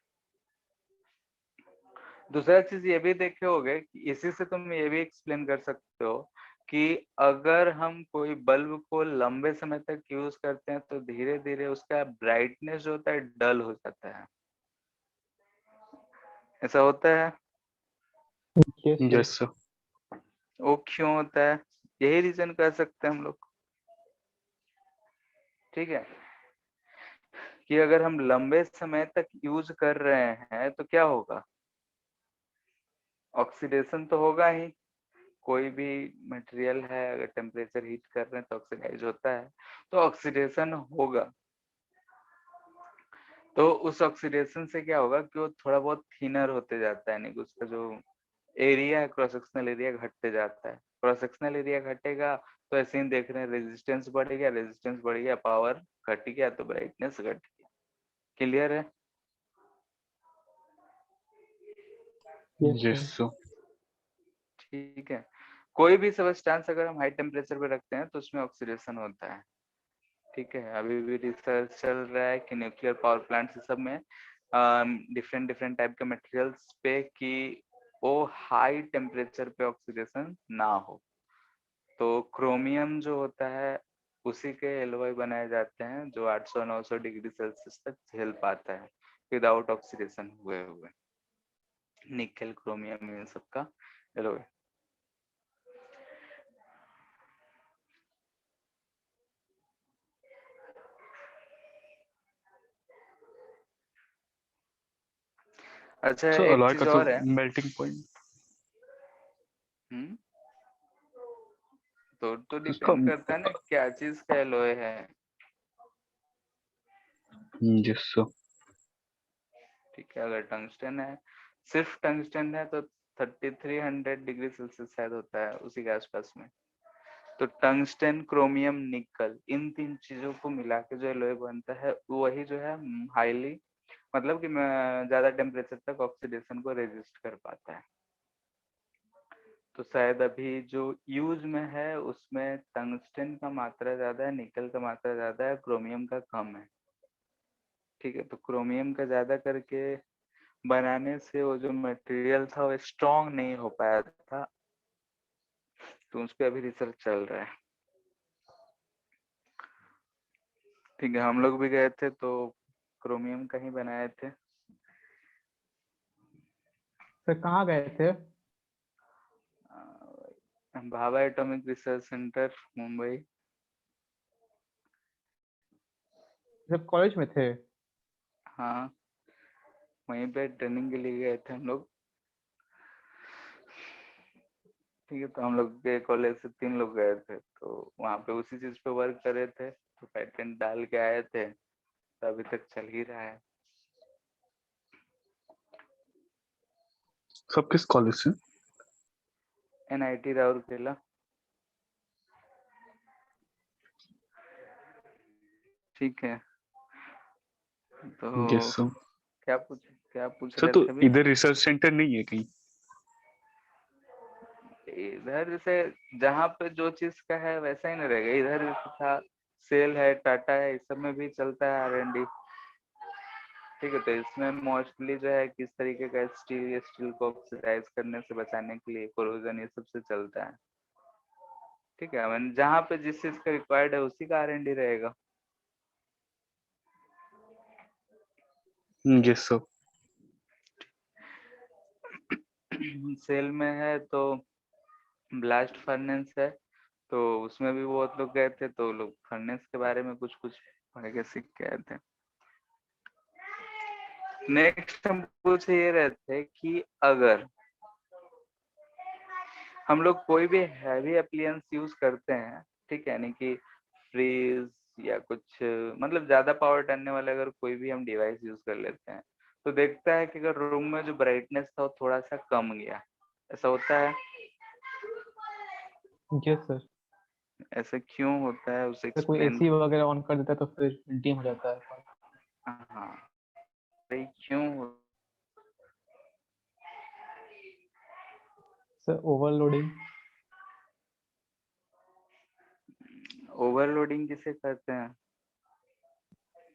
दूसरा चीज ये भी देखे होगे कि इसी से तुम ये भी एक्सप्लेन कर सकते हो कि अगर हम कोई बल्ब को लंबे समय तक यूज करते हैं तो धीरे धीरे उसका ब्राइटनेस जो होता है डल हो जाता है, ऐसा होता है, यस सर। Yes sir. वो क्यों होता है, यही रीजन कह सकते हैं हम लोग, ठीक है, कि अगर हम लंबे समय तक यूज कर रहे हैं तो क्या होगा, ऑक्सीडेशन तो होगा ही, कोई भी मटेरियल है अगर टेम्परेचर हीट कर रहे हैं तो ऑक्सीडाइज होता है, तो ऑक्सीडेशन होगा, तो उस ऑक्सीडेशन से क्या होगा कि वो थोड़ा बहुत थिनर होते जाता है, यानी कि उसका जो एरिया है क्रॉस सेक्शनल एरिया घटते जाता है, क्रॉस सेक्शनल एरिया घटेगा तो ऐसे ही देख रहे हैं रेजिस्टेंस बढ़ गया, रेजिस्टेंस बढ़ गया, पावर घट गया तो ब्राइटनेस घट गया, क्लियर है, यस यस सर। सर। ठीक है, कोई भी सबस्टेंस अगर हम हाई टेम्परेचर पे रखते हैं तो उसमें ऑक्सीडेशन होता है, ठीक है, अभी भी रिसर्च चल रहा है कि न्यूक्लियर पावर प्लांट सब में डिफरेंट डिफरेंट टाइप के मटेरियल्स पे कि वो हाई टेम्परेचर पे ऑक्सीडेशन ना हो, तो क्रोमियम जो होता है उसी के एलॉय बनाए जाते हैं जो 800-900 डिग्री सेल्सियस तक झेल पाता है विदाउट ऑक्सीडेशन हुए हुए, निकेल क्रोमियम इन सब का एलॉय। अच्छा सर एक अलॉय का चीज तो और है, मेल्टिंग पॉइंट हम्म, तो उसका। डिपेंड करता है ना क्या चीज का एलॉय है, यस सर। ठीक है, अगर टंगस्टन है, सिर्फ टंगस्टन है तो 3300 डिग्री सेल्सियस शायद होता है उसी के आसपास में, तो टंगस्टन क्रोमियम निकल इन तीन चीजों को मिला के जो एलॉय बनता है वही जो है हाईली, मतलब कि ज्यादा टेम्परेचर तक ऑक्सीडेशन को रेजिस्ट कर पाता है, तो शायद अभी जो यूज में है उसमें टंगस्टन का मात्रा ज्यादा है, निकल का मात्रा ज्यादा है, क्रोमियम का कम है, ठीक है, तो क्रोमियम का ज्यादा करके बनाने से वो जो मटेरियल था वो स्ट्रॉन्ग नहीं हो पाया था, तो उस पर अभी रिसर्च चल रहा है, ठीक है, हम लोग भी गए थे तो क्रोमियम का ही बनाए थे, सर कहाँ गए थे? Bhabha atomic research centre Mumbai, जब कॉलेज में थे? हाँ, वहीं पे ट्रेनिंग के लिए गए थे हम लोग, ठीक है, तो हम लोग के कॉलेज से 3 लोग गए थे, तो वहाँ पे उसी चीज पे वर्क कर रहे थे, तो पेटेंट डाल के आए थे, तो अभी तक चल ही रहा है, सब किस कॉलेज से? NIT राउरकेला, ठीक है, यस तो सर। क्या पूछ सर रहे तो थे अभी, इधर रिसर्च सेंटर नहीं है कहीं? इधर जैसे जहाँ पे जो चीज का है वैसा ही नहीं रहेगा, इधर था सेल है, टाटा है, इस सब में भी चलता है R&D। ठीक है, तो इसमें मोस्टली जो है किस तरीके का स्टील को ऑक्सीडाइज करने से बचाने के लिए कोरोजन ये सब से चलता है। ठीक है, मैंने जहाँ पे जिस चीज का रिक्वायर्ड है उसी का R&D रहेगा। Yes sir. सेल में है तो ब्लास्ट फर्नेस है, तो उसमें भी बहुत लोग गए थे, तो लोग फर्नेस के बारे में कुछ कुछ पढ़ के सीख के आए थे। नेक्स्ट हम पूछ ये रहे थे कि अगर हम लोग कोई भी हैवी अप्लायंस यूज करते हैं, ठीक है, यानी कि फ्रीज या कुछ मतलब ज्यादा पावर टानने वाले अगर कोई भी हम डिवाइस यूज कर लेते हैं, तो देखता है कि अगर रूम में जो ब्राइटनेस था वो थोड़ा सा कम गया, ऐसा होता है? Yes sir. ऐसा क्यों होता है, उसे कोई एक्सप्लेन। एसी वगैरह ऑन कर देता है तो फिर डिम हो जाता है। हाँ, भाई क्यों सर ओवरलोडिंग। ओवरलोडिंग किसे कहते हैं?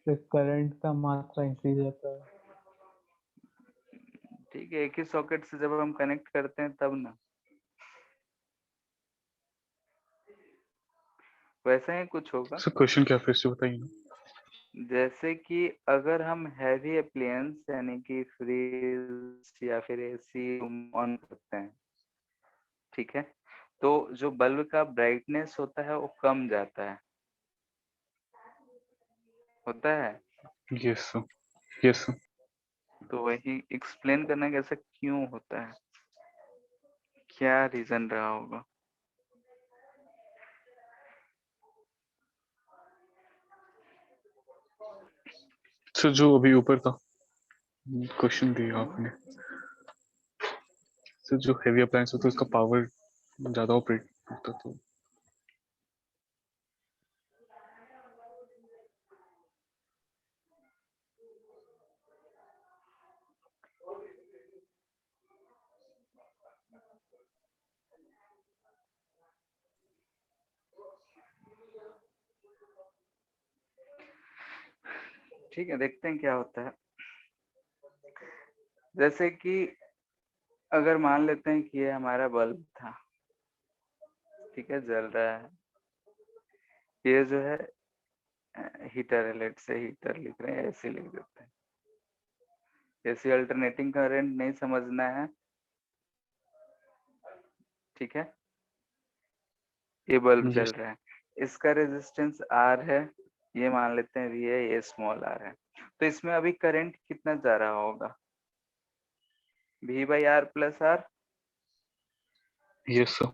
फिर करंट का मात्रा इंक्रीज होता है। ठीक है, एक ही सॉकेट से जब हम कनेक्ट करते हैं तब ना, वैसा ही कुछ होगा। सर क्वेश्चन क्या फिर से बताइए ना। जैसे कि अगर हम हैवी अप्लायंस यानी कि फ्रिज या फिर एसी ऑन करते हैं, ठीक है, तो जो बल्ब का ब्राइटनेस होता है वो कम जाता है, होता है। Yes sir. Yes sir. तो वही एक्सप्लेन करना कि ऐसा क्यों होता है, क्या रीजन रहा होगा। सर जो अभी ऊपर था क्वेश्चन दिया आपने, सर जो हैवी अप्लायंस होता है उसका पावर ज्यादा ऑपरेट होता है, तो ठीक है, देखते हैं क्या होता है। जैसे कि अगर मान लेते हैं कि ये हमारा बल्ब था, ठीक है, जल रहा है, ये जो है हीटर है, लेट से हीटर लिख रहे हैं, एसी लिख देते हैं। एसी अल्टरनेटिंग करंट नहीं समझना है, ठीक है। ये बल्ब जल यस रहा है, इसका रेजिस्टेंस R है, ये मान लेते हैं V है, ये स्मॉल r है, तो इसमें अभी करंट कितना जा रहा होगा? V/R plus R। Yes sir.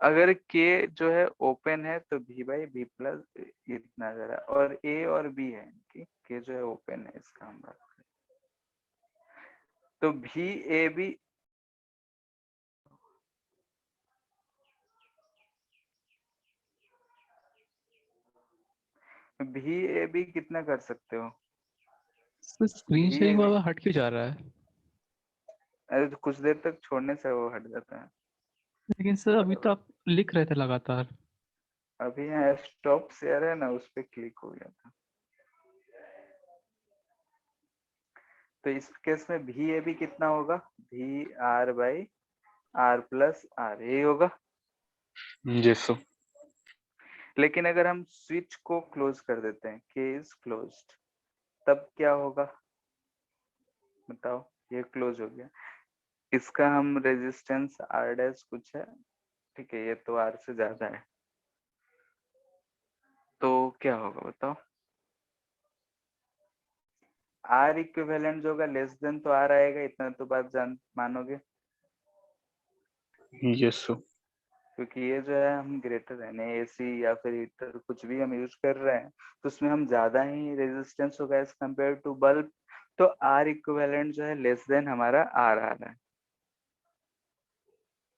अगर K जो है ओपन है तो V/V प्लस इतना जा रहा है, और A और B है कि K जो है ओपन है, इसका हम बात करें तो VAB VAB कितना कर सकते हो? स्क्रीन शेयरिंग VAB वाला हट क्यों जा रहा है? अरे तो कुछ देर तक छोड़ने से वो हट जाता है। लेकिन सर अभी तो आप लिख रहे थे लगातार। अभी यहाँ स्टॉप शेयर है ना, उस पर क्लिक हो गया था। तो इस केस में VAB कितना होगा? VR/R प्लस R, यही होगा। Yes sir. लेकिन अगर हम स्विच को क्लोज कर देते हैं, K इज क्लोज्ड, तब क्या होगा बताओ? ये क्लोज हो गया, इसका हम रेजिस्टेंस R डैश कुछ है, ठीक है, ये तो R से ज्यादा है, तो क्या होगा बताओ? R इक्विवेलेंट जो होगा लेस देन तो R आएगा, इतना तो बात जान मानोगे, यस सर। क्योंकि ये जो है हम ग्रेटर है, एसी या फिर हीटर कुछ भी हम यूज कर रहे हैं तो उसमें हम ज्यादा ही रेजिस्टेंस होगा एज कम्पेयर टू बल्ब, तो R इक्विवेलेंट जो है लेस देन हमारा R आ रहा है,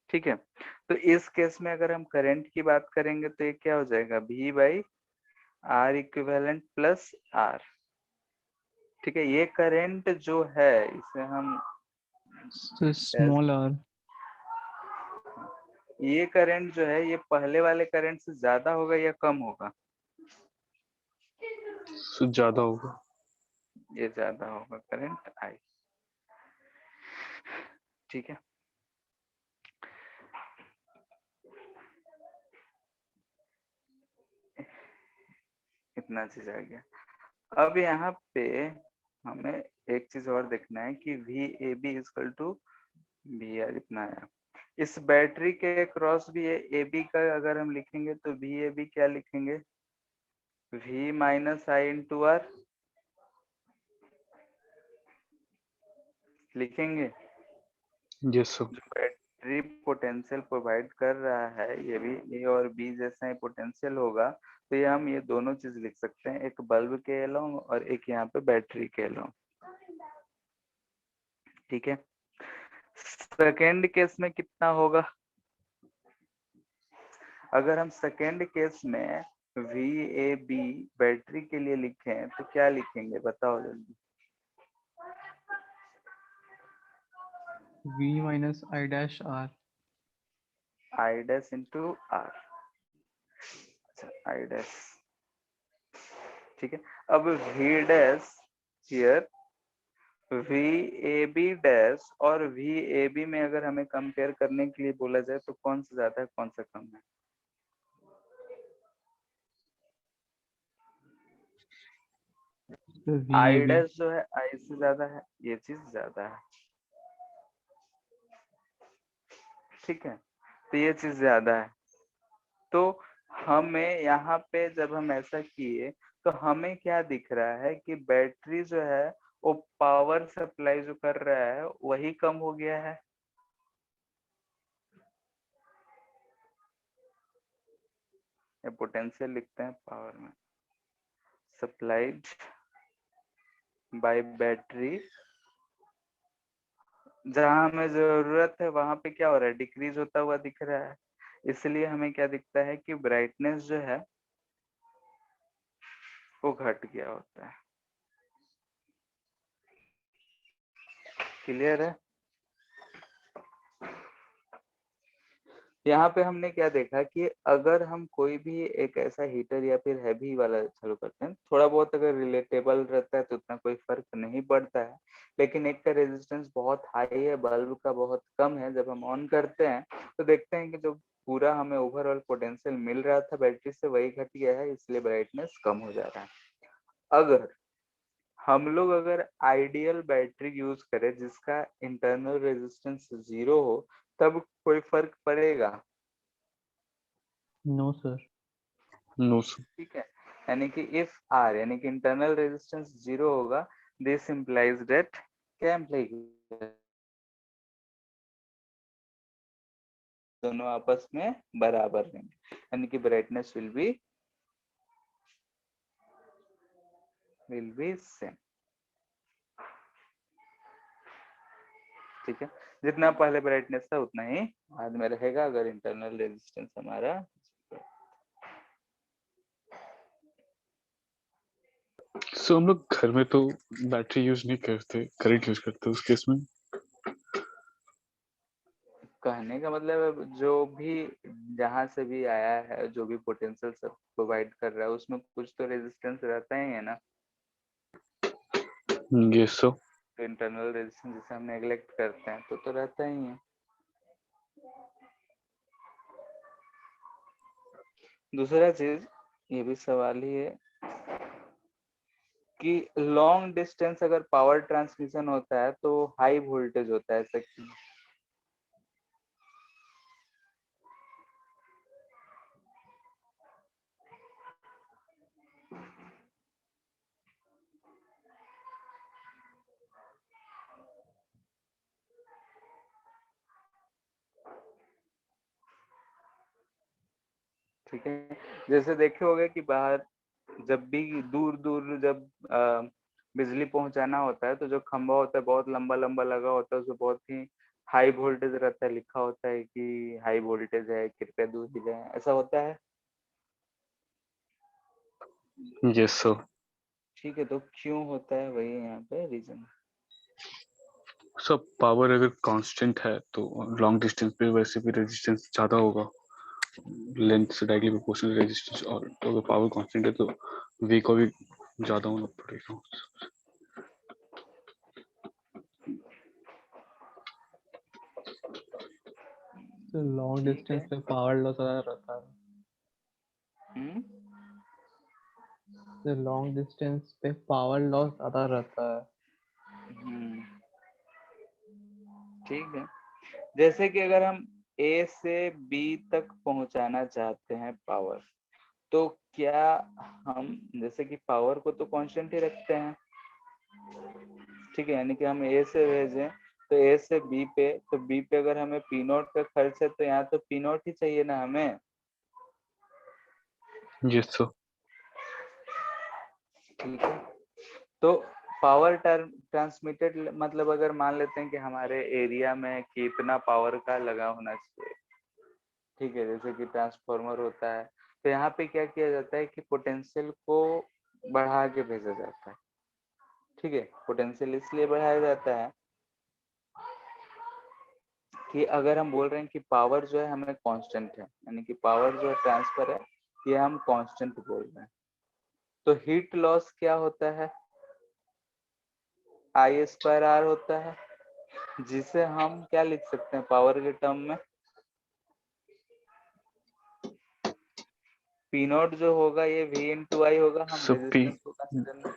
ठीक है। तो इस केस में अगर हम करंट की बात करेंगे तो ये क्या हो जाएगा? V/R इक्विवेलेंट प्लस R, ठीक है। ये करंट जो है इसे हम So small r. ये करंट जो है ये पहले वाले करंट से ज्यादा होगा या कम होगा? So ज्यादा होगा। ये ज्यादा होगा करंट आई। ठीक है, इतना चीज आ गया। अब यहाँ पे हमें एक चीज और देखना है कि V A B equal to V R इतना है। इस बैटरी के क्रॉस भी ए बी का अगर हम लिखेंगे तो वी ए बी क्या लिखेंगे? V minus I into R लिखेंगे। Yes sir. जो बैटरी पोटेंशियल प्रोवाइड कर रहा है ये भी ए और बी जैसा ही पोटेंशियल होगा, तो ये हम ये दोनों चीज लिख सकते हैं, एक बल्ब के अलोंग और एक यहाँ पे बैटरी के अलोंग। ठीक है, सेकेंड केस में कितना होगा? अगर हम सेकेंड केस में वी ए बी बैटरी के लिए लिखें तो क्या लिखेंगे बताओ जल्दी? V minus I dash r. I dash into R. अच्छा आई डैश, ठीक है। अब V dash here V A B dash और वी ए बी में अगर हमें कंपेयर करने के लिए बोला जाए तो कौन सा ज्यादा है कौन सा कम है? So आई VAB. डैश जो है आई से ज्यादा है, ये चीज ज्यादा है। ठीक है, तो ये चीज ज्यादा है। तो हमें यहाँ पे जब हम ऐसा किए तो हमें क्या दिख रहा है कि बैटरी जो है वो पावर सप्लाई जो कर रहा है वही कम हो गया है। ये पोटेंशियल लिखते हैं पावर में, सप्लाइड बाय बैटरी, जहां हमें जरूरत है वहां पे क्या हो रहा है डिक्रीज होता हुआ दिख रहा है। इसलिए हमें क्या दिखता है कि ब्राइटनेस जो है वो घट गया होता है। क्लियर है? यहाँ पे हमने क्या देखा कि अगर हम कोई भी एक ऐसा हीटर या फिर हैवी वाला चालू करते हैं, थोड़ा बहुत अगर रिलेटेबल रहता है तो उतना कोई फर्क नहीं पड़ता है, लेकिन एक का रेजिस्टेंस बहुत हाई है, बल्ब का बहुत कम है, जब हम ऑन करते हैं तो देखते हैं कि जो पूरा हमें ओवरऑल पोटेंशियल मिल रहा था बैटरी से वही घट गया है, इसलिए ब्राइटनेस कम हो जा रहा है। अगर हम लोग अगर आइडियल बैटरी यूज करें जिसका इंटरनल रेजिस्टेंस 0 हो तब कोई फर्क पड़ेगा? No sir. No sir. ठीक है, यानी कि इफ आर यानी कि इंटरनल रेजिस्टेंस 0 होगा, दिस इंप्लाइज दैट क्या इंप्लाई दोनों आपस में बराबर रहेंगे, यानी कि ब्राइटनेस विल बी सेम। ठीक है, जितना पहले ब्राइटनेस था उतना ही बाद में रहेगा अगर इंटरनल रेजिस्टेंस हमारा। सो हम लोग घर में तो बैटरी यूज नहीं करते, करंट यूज करते उस केस में। कहने का मतलब है जो भी जहां से भी आया है जो भी पोटेंशियल सब प्रोवाइड कर रहा है उसमें कुछ तो रेजिस्टेंस रहता ही है ना। ये सो तो इंटरनल रेजिस्टेंस जिसे हम नेग्लेक्ट करते हैं तो रहता ही है। दूसरा चीज ये भी सवाल ही है कि लॉन्ग डिस्टेंस अगर पावर ट्रांसमिशन होता है तो हाई वोल्टेज होता है, ऐसा क्यों? ठीक है, जैसे देखे होंगे कि बाहर जब भी दूर दूर जब बिजली पहुंचाना होता है तो जो खंभा होता है बहुत लंबा लंबा लगा होता है, उसमें बहुत ही हाई वोल्टेज रहता है, लिखा होता है कि हाई वोल्टेज है कृपया दूर ही जाए, ऐसा होता है। Yes sir. ठीक है, तो क्यों होता है वही यहाँ पे रीजन। सब पावर अगर कांस्टेंट है तो लॉन्ग डिस्टेंस पे वैसे भी रेजिस्टेंस ज्यादा होगा, लेंथ से डायरेक्टली प्रोपोर्शनल रेजिस्टेंस, और तो अगर पावर कांस्टेंट है तो वी को भी ज्यादा होना पड़ेगा। तो लॉन्ग ठीक डिस्टेंस है। पे पावर लॉस ज़्यादा रहता है। हम्म, तो लॉन्ग डिस्टेंस पे पावर लॉस ज़्यादा रहता है। हम्म, ठीक है। जैसे कि अगर हम ए से बी तक पहुंचाना चाहते हैं पावर, तो क्या हम जैसे कि पावर को तो कांस्टेंट ही रखते हैं, ठीक है, यानी कि हम ए से भेजें तो ए से बी पे, तो बी पे अगर हमें पी नोट का खर्च है तो यहाँ तो पी नोट ही चाहिए ना हमें। Yes sir. ठीक है, तो पावर ट्रांसमिटेड मतलब अगर मान लेते हैं कि हमारे एरिया में कितना पावर का लगा होना चाहिए, ठीक है, जैसे कि ट्रांसफार्मर होता है, तो यहाँ पे क्या किया जाता है कि पोटेंशियल को बढ़ा के भेजा जाता है। ठीक है, पोटेंशियल इसलिए बढ़ाया जाता है कि अगर हम बोल रहे हैं कि पावर जो है हमें कांस्टेंट है, यानी कि पावर जो है ट्रांसफर है, ये हम कांस्टेंट बोल रहे हैं, तो हीट लॉस क्या होता है, आई स्क्वायर आर होता है, जिसे हम क्या लिख सकते हैं पावर के टर्म में, पी नॉट जो होगा ये वी इंटू आई होगा, हम सर पी, रेजिस्टेंस को कंसीडर,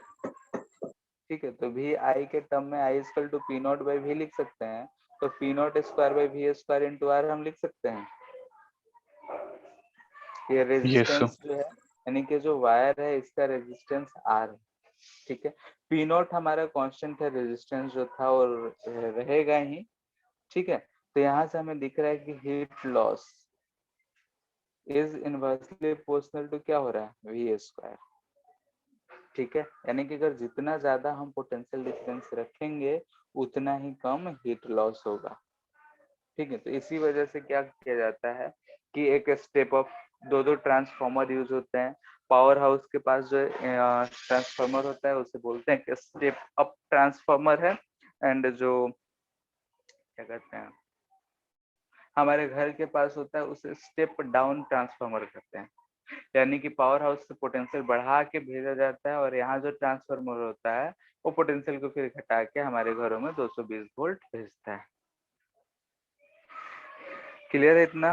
ठीक है, तो वी आई के टर्म में I equal to P naught by V लिख सकते हैं, तो P naught square by V square into R हम लिख सकते हैं। ये यस सर। रेजिस्टेंस जो है, यानी कि जो वायर है इसका रेजिस्टेंस आर है, ठीक है। पी नॉट हमारा कांस्टेंट है, रेजिस्टेंस जो था और रहेगा ही, ठीक है। तो यहाँ से हमें दिख रहा है कि heat loss is inversely proportional to क्या हो रहा है, वी स्क्वायर, ठीक है, यानी कि अगर जितना ज्यादा हम पोटेंशियल डिफरेंस रखेंगे उतना ही कम हीट लॉस होगा, ठीक है। तो इसी वजह से क्या किया जाता है कि एक स्टेप अप, दो ट्रांसफार्मर यूज होते हैं, पावर हाउस के पास जो ट्रांसफार्मर होता है उसे बोलते हैं कि स्टेप अप ट्रांसफार्मर है, एंड जो क्या कहते हैं हमारे घर के पास होता है उसे स्टेप डाउन ट्रांसफार्मर कहते हैं, यानी कि पावर हाउस से पोटेंशियल बढ़ा के भेजा जाता है और यहाँ जो ट्रांसफार्मर होता है वो पोटेंशियल को फिर घटा के हमारे घरों में 220 वोल्ट भेजता है। क्लियर है इतना?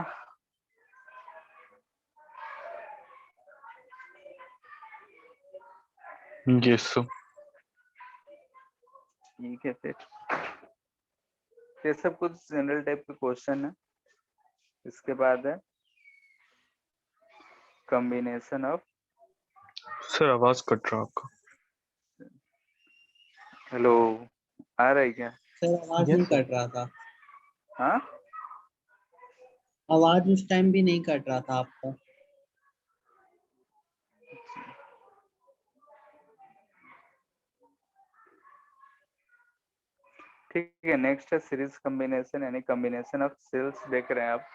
Yes sir. ठीक है, फिर ये सब कुछ जनरल टाइप के क्वेश्चन है। इसके बाद है कॉम्बिनेशन ऑफ, सर आवाज कट रहा आपका। हेलो, आ रहा है क्या? सर आवाज यस नहीं सर। कट रहा था, हाँ, आवाज उस टाइम भी नहीं कट रहा था आपका। ठीक है। नेक्स्ट है सीरीज कॉम्बिनेशन, यानी कॉम्बिनेशन ऑफ सेल्स देख रहे हैं आप।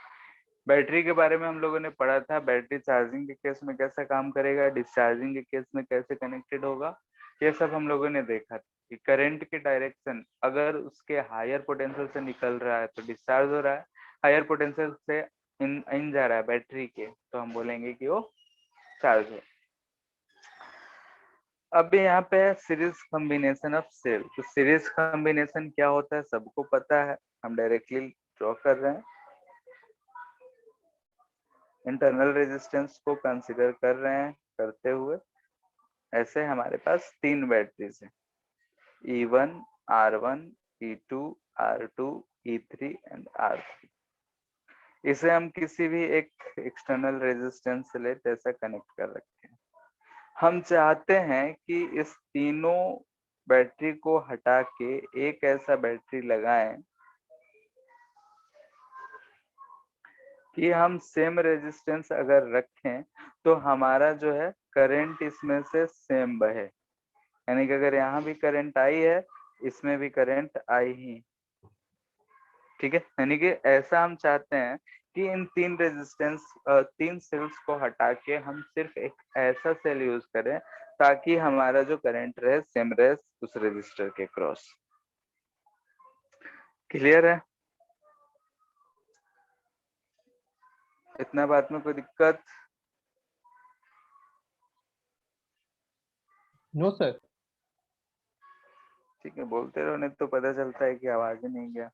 बैटरी के बारे में हम लोगों ने पढ़ा था, बैटरी चार्जिंग के केस में कैसा काम करेगा, डिस्चार्जिंग के केस में कैसे कनेक्टेड होगा, ये सब हम लोगों ने देखा कि करंट की डायरेक्शन अगर उसके हायर पोटेंशियल से निकल रहा है तो डिस्चार्ज हो रहा है, हायर पोटेंशियल से इन जा रहा है बैटरी के, तो हम बोलेंगे कि वो चार्ज है। अब यहाँ पे है सीरीज कॉम्बिनेशन ऑफ सेल। तो सीरीज कॉम्बिनेशन क्या होता है सबको पता है, हम डायरेक्टली ड्रॉ कर रहे हैं। इंटरनल रेजिस्टेंस को कंसीडर कर रहे हैं, करते हुए ऐसे हमारे पास तीन बैटरीज है, E1, R1, E2, R2, E3 and R3। इसे हम किसी भी एक एक्सटर्नल रेजिस्टेंस से ले ऐसा कनेक्ट कर रखे हैं। हम चाहते हैं कि इस तीनों बैटरी को हटा के एक ऐसा बैटरी लगाएं कि हम सेम रेजिस्टेंस अगर रखें तो हमारा जो है करंट इसमें से सेम बहे, यानी कि अगर यहाँ भी करंट आई है इसमें भी करंट आई ही, ठीक है। यानी कि ऐसा हम चाहते हैं कि इन तीन सेल्स को हटा के हम सिर्फ एक ऐसा सेल यूज करें ताकि हमारा जो करंट रहे सेम रहे उस रेजिस्टर के क्रॉस। क्लियर है? इतना बात में कोई दिक्कत? No sir. ठीक है, बोलते रहो, नहीं तो पता चलता है कि आवाज ही नहीं गया।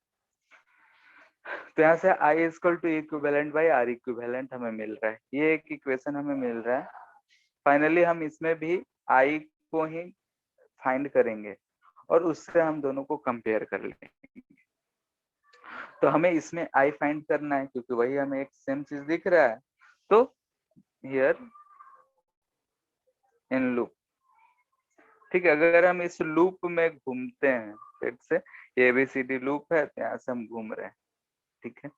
तो यहाँ से I equal to equivalent by R equivalent हमें मिल रहा है, ये एक इक्वेशन हमें मिल रहा है। फाइनली हम इसमें भी I को ही फाइंड करेंगे और उससे हम दोनों को कंपेयर कर लेंगे। तो हमें इसमें I फाइंड करना है क्योंकि वही हमें एक सेम चीज दिख रहा है। तो हियर इन लूप, ठीक है, अगर हम इस लूप में घूमते हैं, फिर से ABCD लूप है तो यहाँ से हम घूम रहे हैं, ठीक है,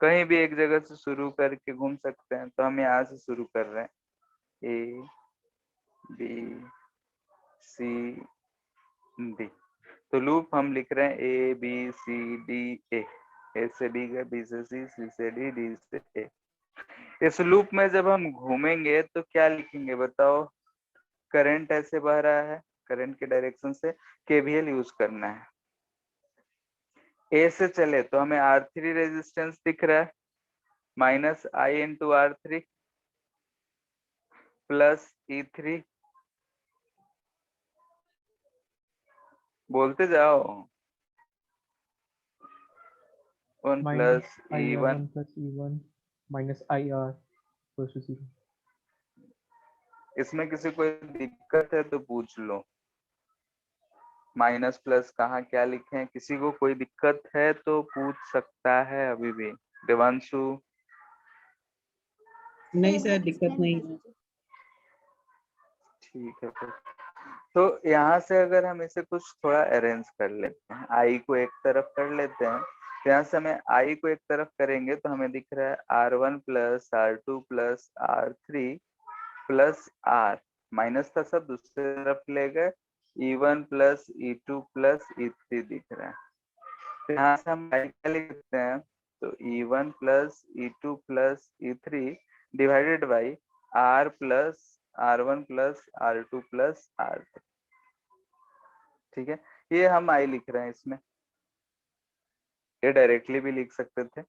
कहीं भी एक जगह से शुरू करके घूम सकते हैं। तो हम यहाँ से शुरू कर रहे हैं ABCD, तो लूप हम लिख रहे हैं ABCD, A से B गए, B से C, C से D, D से A। इस लूप में जब हम घूमेंगे तो क्या लिखेंगे बताओ? करंट ऐसे बह रहा है, करंट के डायरेक्शन से KVL यूज करना है। A से चले तो हमें R3 रेजिस्टेंस दिख रहा है, minus I into R3 plus E3, बोलते जाओ, 1 minus plus IR E1। 1 plus E1 minus IR equal to 0। इसमें किसी को दिक्कत है तो पूछ लो, माइनस प्लस कहाँ क्या लिखे हैं, किसी को कोई दिक्कत है तो पूछ सकता है अभी भी। देवांशु? नहीं सर, दिक्कत नहीं है। ठीक है फिर। तो यहाँ से अगर हम इसे कुछ थोड़ा अरेंज कर लेते हैं, आई को एक तरफ कर लेते हैं, तो यहाँ से हमें आई को एक तरफ करेंगे तो हमें दिख रहा है R1 plus R2 plus R3 plus R, minus था सब दूसरे तरफ ले गए, E1 plus E2 plus E3 दिख रहा है। तो यहाँ से हम आई क्या लिखते हैं? तो E1 plus E2 plus E3 divided by R plus R1 plus R2 plus R3, ठीक है, ये हम आई लिख रहे हैं इसमें। ये डायरेक्टली भी लिख सकते थे,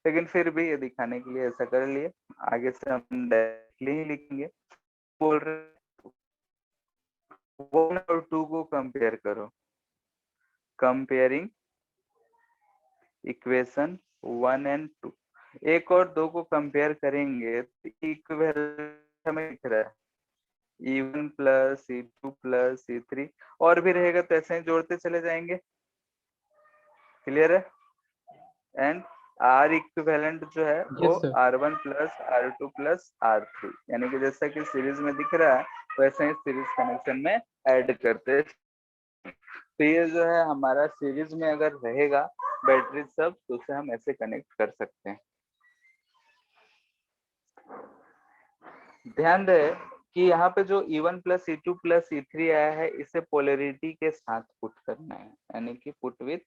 लेकिन फिर भी ये दिखाने के लिए ऐसा कर लिए। आगे से हम डायरेक्टली ही लिखेंगे। बोल रहे 1 और 2 को कंपेयर करो, कंपेयरिंग इक्वेशन 1 एंड 2। एक और दो को कंपेयर करेंगे तो इक्विवेलेंट हमें दिख रहा है E1 plus E2 plus E3, और भी रहेगा तो ऐसे ही जोड़ते चले जाएंगे। क्लियर है? एंड R इक्विवेलेंट जो है वो yes sir. R1 plus R2 plus R3, यानी कि जैसा कि सीरीज में दिख रहा है वैसे ही सीरीज कनेक्शन में ऐड करते। तो ये जो है हमारा सीरीज में अगर रहेगा बैटरी सब, तो उसे हम ऐसे कनेक्ट कर सकते हैं। ध्यान दे कि यहाँ पे जो E1 plus E2 plus E3 आया है इसे पोलरिटी के साथ पुट करना है, यानी कि पुट विथ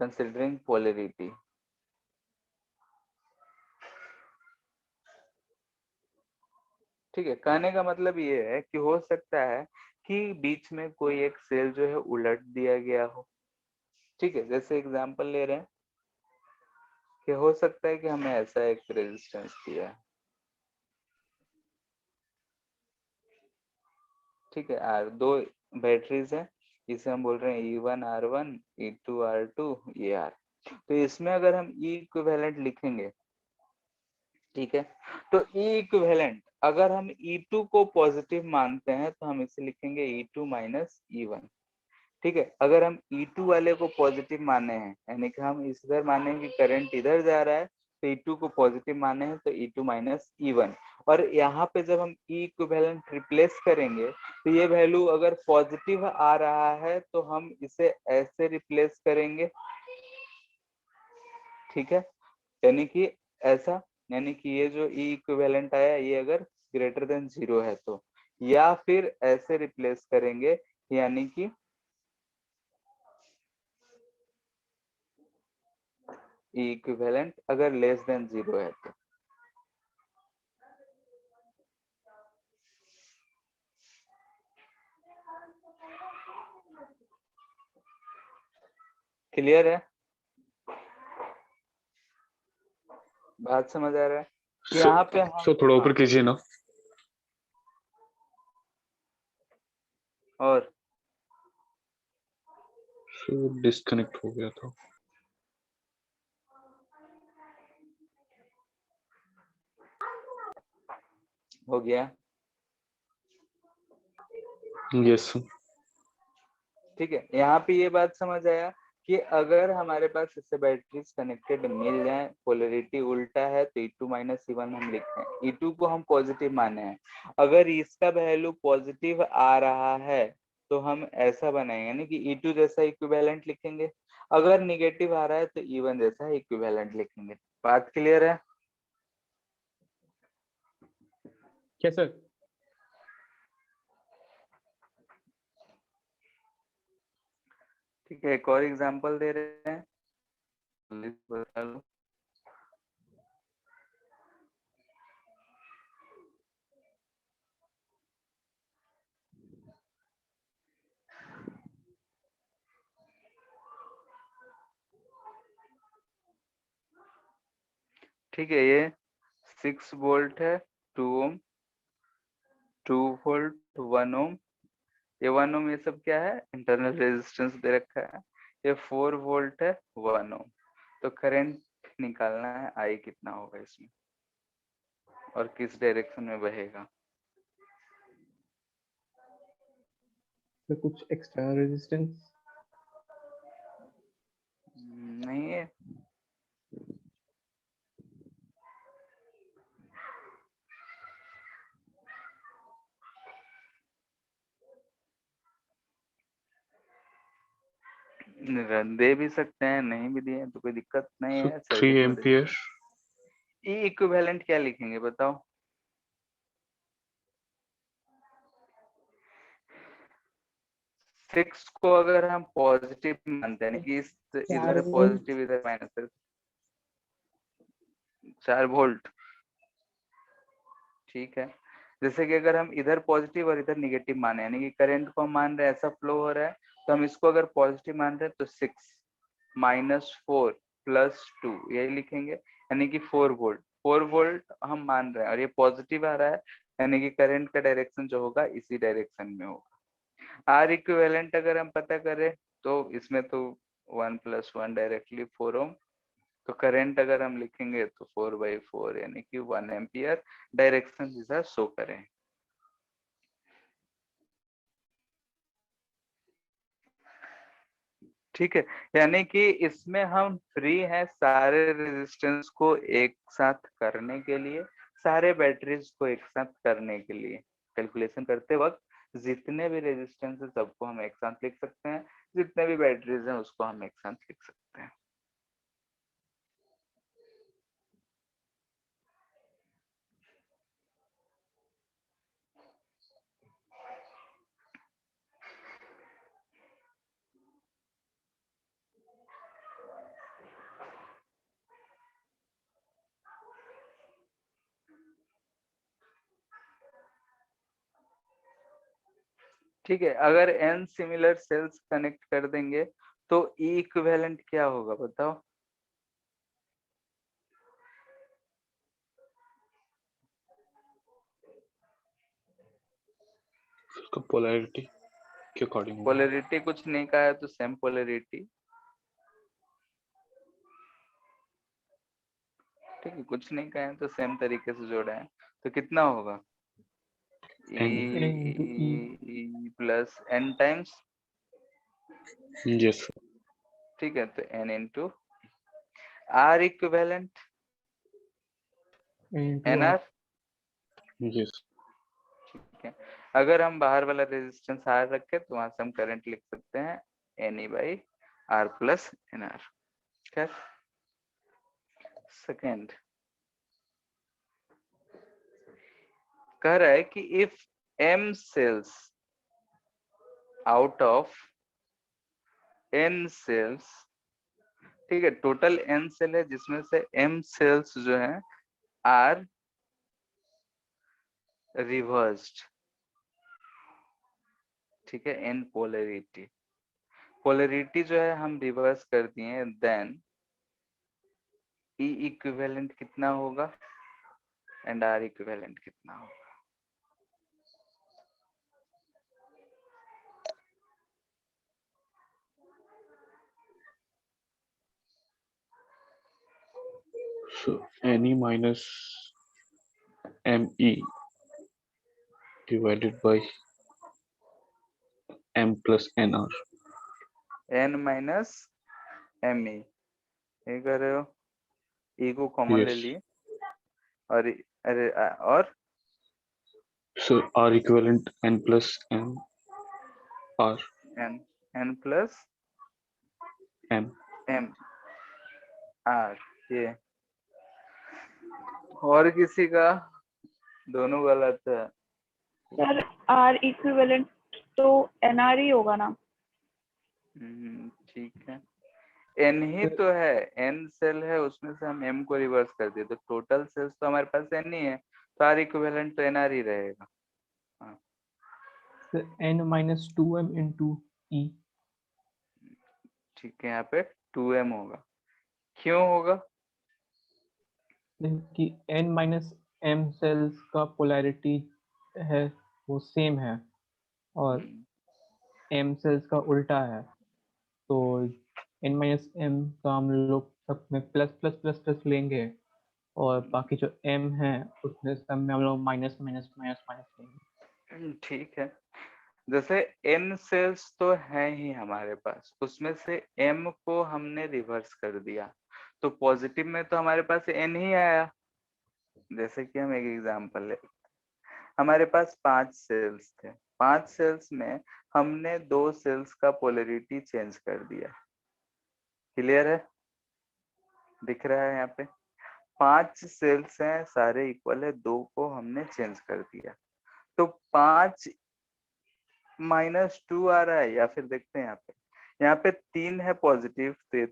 कंसिडरिंग पोलरिटी। ठीक है, कहने का मतलब ये है कि हो सकता है कि बीच में कोई एक सेल जो है उलट दिया गया हो। ठीक है, जैसे एग्जांपल ले रहे हैं कि हो सकता है कि हमें ऐसा एक रेजिस्टेंस दिया है, ठीक है, आर दो बैटरीज है, इसे हम बोल रहे हैं E1 R1 E2 R2 ये R। तो इसमें अगर हम E इक्विवेलेंट लिखेंगे, ठीक है, तो E इक्विवेलेंट अगर हम E2 को पॉजिटिव मानते हैं तो हम इसे लिखेंगे E2 माइनस E1। ठीक है, अगर हम E2 वाले को पॉजिटिव माने हैं, यानी कि हम इधर माने हैं कि करंट इधर जा रहा है, तो E2 को पॉजिटिव माने हैं तो E2 माइनस E1। और यहाँ पे जब हम E इक्विवेलेंट रिप्लेस करेंगे तो ये वैल्यू अगर पॉजिटिव आ रहा है तो हम इसे ऐसे रिप्लेस करेंगे, ठीक है, यानी कि ऐसा, यानी कि ये जो E इक्विवेलेंट आया ये अगर ग्रेटर देन 0 है तो, या फिर ऐसे रिप्लेस करेंगे, यानी कि E इक्विवेलेंट अगर लेस देन 0 है तो। क्लियर है? बात समझ आ रहा है? यहाँ पे हम थोड़ा ऊपर कीजिए ना। और डिस्कनेक्ट हो गया था। हो गया। यस। ठीक है, यहाँ पे ये बात समझ आया कि अगर हमारे पास इससे बैटरीज कनेक्टेड मिल जाए, पोलरिटी उल्टा है तो E2 माइनस E1 हम लिखते हैं। E2 को हम पॉजिटिव माने हैं, अगर इसका वैल्यू पॉजिटिव आ रहा है तो हम ऐसा बनाएंगे, यानी कि E2 जैसा इक्विवेलेंट लिखेंगे। अगर निगेटिव आ रहा है तो E1 जैसा इक्विवेलेंट लिखेंगे। बात क्लियर है? क्या सर? ठीक है, एक और एग्जांपल दे रहे हैं, बता लो। ठीक है, ये 6 वोल्ट है, 2 ओम, 2 वोल्ट, 1 ओम। ये 1 ओम, ये सब क्या है? इंटरनल रेजिस्टेंस दे रखा है। ये 4 वोल्ट है, 1 ओम। तो करंट निकालना है, आई कितना होगा इसमें और किस डायरेक्शन में बहेगा। तो कुछ एक्स्ट्रा रेजिस्टेंस नहीं है, दे भी सकते हैं, नहीं भी दिए तो कोई दिक्कत नहीं है। 3 सर्किट में एम्पियर। ई इक्विवेलेंट क्या लिखेंगे बताओ? 6 को अगर हम पॉजिटिव मानते हैं कि इधर पॉजिटिव इधर माइनस, 4 वोल्ट। ठीक है, जैसे कि अगर हम इधर पॉजिटिव और इधर निगेटिव माने, यानी कि करंट को हम मान रहे हैं ऐसा फ्लो हो रहा है, तो हम इसको अगर पॉजिटिव मान रहे हैं तो 6 माइनस 4 प्लस 2 यही लिखेंगे, यानी कि 4 वोल्ट। 4 वोल्ट हम मान रहे हैं और ये पॉजिटिव आ रहा है, यानी कि करंट का डायरेक्शन जो होगा इसी डायरेक्शन में होगा। आर इक्विवेलेंट अगर हम पता करें तो इसमें तो 1 प्लस 1 डायरेक्टली 4 ओम, तो करंट अगर हम लिखेंगे तो 4/4 यानी कि 1 एम्पियर डायरेक्शन जैसा शो करें। ठीक है, यानी कि इसमें हम फ्री हैं सारे रेजिस्टेंस को एक साथ करने के लिए, सारे बैटरीज को एक साथ करने के लिए। कैलकुलेशन करते वक्त जितने भी रेजिस्टेंस है सबको हम एक साथ लिख सकते हैं, जितने भी बैटरीज हैं उसको हम एक साथ लिख सकते हैं। ठीक है, अगर n सिमिलर सेल्स कनेक्ट कर देंगे तो E इक्विवेलेंट क्या होगा बताओ? तो पोलैरिटी के अकॉर्डिंग होगा। पोलरिटी कुछ नहीं कहा है तो सेम पोलरिटी। ठीक है, कुछ नहीं कहा है तो सेम तरीके से जोड़ा है, तो कितना होगा? N। into E। E plus n times. Yes. ठीक है, तो n into R equivalent into N R। R. Yes. ठीक है, अगर हम बाहर वाला रेजिस्टेंस आर रखे तो वहां से हम करंट लिख सकते हैं NE by R plus N R. खैर, सेकेंड कह रहा है कि if m cells out of n cells, ठीक है, टोटल n सेल है जिसमें से m सेल्स जो है आर रिवर्स्ड, ठीक है, n पोलरिटी, पोलरिटी जो है हम रिवर्स कर दिए, देन ई इक्विवेलेंट कितना होगा एंड आर इक्विवेलेंट कितना होगा। So Ne minus Me divided by M plus NR. N minus M E, ये कर रहे हो, ई को कॉमन ले Yes. लिए और अरे और So R equivalent N plus M R N, N plus M. M R, ये और किसी का, दोनों गलत है। सर आर इक्विवेलेंट तो एनआर ही होगा ना। ठीक है, एन ही तो है, एन सेल है, उसमें से हम एम को रिवर्स कर दिए तो टोटल सेल्स तो हमारे पास एन ही है, तो आर इक्विवेलेंट तो एन आर ही रहेगा। n minus 2m into e। ठीक है, यहाँ पे 2m होगा, क्यों होगा? कि n minus m सेल्स का पोलैरिटी है वो सेम है और m सेल्स का उल्टा है, तो n minus m का हम लोग सब में प्लस प्लस प्लस प्लस लेंगे और बाकी जो m है उसमें सब में हम लोग माइनस माइनस माइनस माइनस लेंगे। ठीक है, जैसे n सेल्स तो है ही हमारे पास, उसमें से m को हमने रिवर्स कर दिया तो पॉजिटिव में तो हमारे पास n ही आया। जैसे कि हम एक एग्जांपल ले, हमारे पास 5 सेल्स थे, 5 सेल्स में हमने 2 सेल्स का पोलरिटी चेंज कर दिया। क्लियर है, दिख रहा है यहाँ पे 5 सेल्स हैं, सारे इक्वल है, 2 को हमने चेंज कर दिया तो 5 माइनस 2 आ रहा है, या फिर देखते हैं यहाँ पे 3 है पॉजिटिव तो ये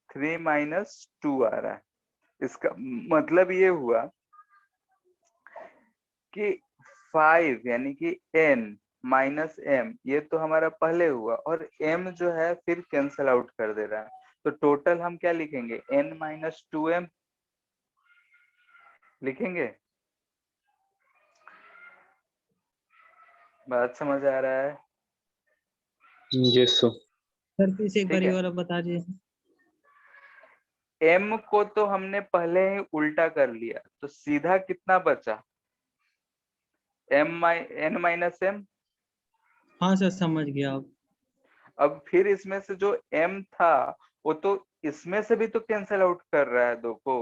3 माइनस 2 आ रहा है। इसका मतलब ये हुआ कि 5 यानी कि n माइनस m, ये तो हमारा पहले हुआ और m जो है फिर कैंसल आउट कर दे रहा है, तो टोटल हम क्या लिखेंगे, n माइनस 2m लिखेंगे। बात समझ आ रहा है? Yes, sir. सर प्लीज एक ठीक बार ये है, वाला बता दीजिए। m को तो हमने पहले ही उल्टा कर लिया तो सीधा कितना बचा, n माइनस m। हाँ सर समझ गया आप। अब फिर इसमें से जो m था वो तो इसमें से भी तो कैंसिल आउट कर रहा है 2 को,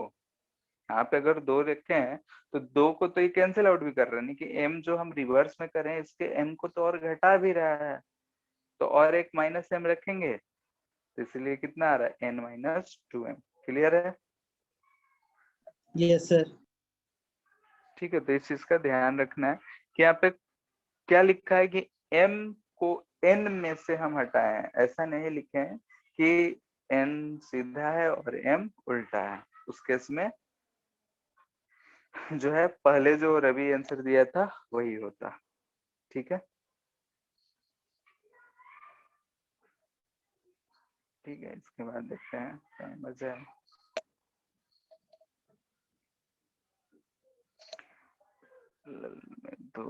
यहाँ पे अगर 2 रखे हैं तो 2 को तो ये कैंसिल आउट भी कर रहा है, नहीं कि m जो हम रिवर्स में करें इसके m को तो और घटा भी रहा है, तो और एक माइनस m रखेंगे तो इसलिए कितना आ रहा है, n माइनस 2m। क्लियर है? Yes sir. ठीक है, तो इस चीज का ध्यान रखना है कि यहाँ पे क्या लिखा है कि m को n में से हम हटाए, ऐसा नहीं लिखे हैं कि n सीधा है और m उल्टा है। उस केस में जो है पहले जो रवि आंसर दिया था वही होता। ठीक है, ठीक है, इसके बाद देखते हैं क्या मजा है। तो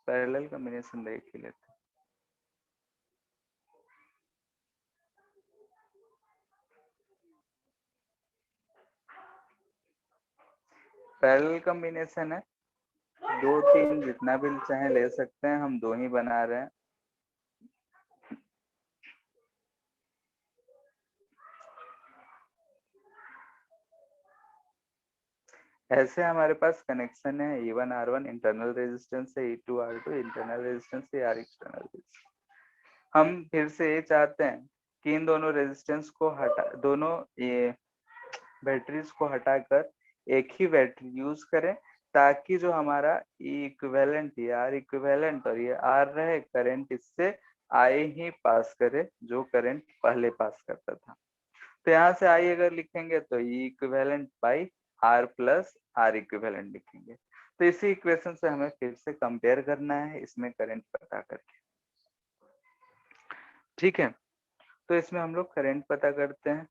पैरेलल कॉम्बिनेशन देख ही लेते हैं। पैरेलल कॉम्बिनेशन है, 2 3 जितना भी चाहे ले सकते हैं, हम 2 ही बना रहे हैं। ऐसे हमारे पास कनेक्शन है, E1 R1 इंटरनल रेजिस्टेंस है, E2 R2 इंटरनल रेजिस्टेंस है, R एक्सटर्नल रेजिस्टेंस। हम फिर से ये चाहते हैं कि इन दोनों रेजिस्टेंस को हटा, दोनों ये बैटरीज को हटाकर एक ही बैटरी यूज करें, ताकि जो हमारा E इक्विवेलेंट, ये R इक्विवेलेंट और ये R रहे, करंट इससे I ही पास करे जो करंट पहले पास करता था। तो यहाँ से I अगर लिखेंगे तो E equivalent by R plus R equivalent लिखेंगे। तो इसी इक्वेशन से हमें फिर से कंपेयर करना है इसमें करंट पता करके। ठीक है, तो इसमें हम लोग करंट पता करते हैं।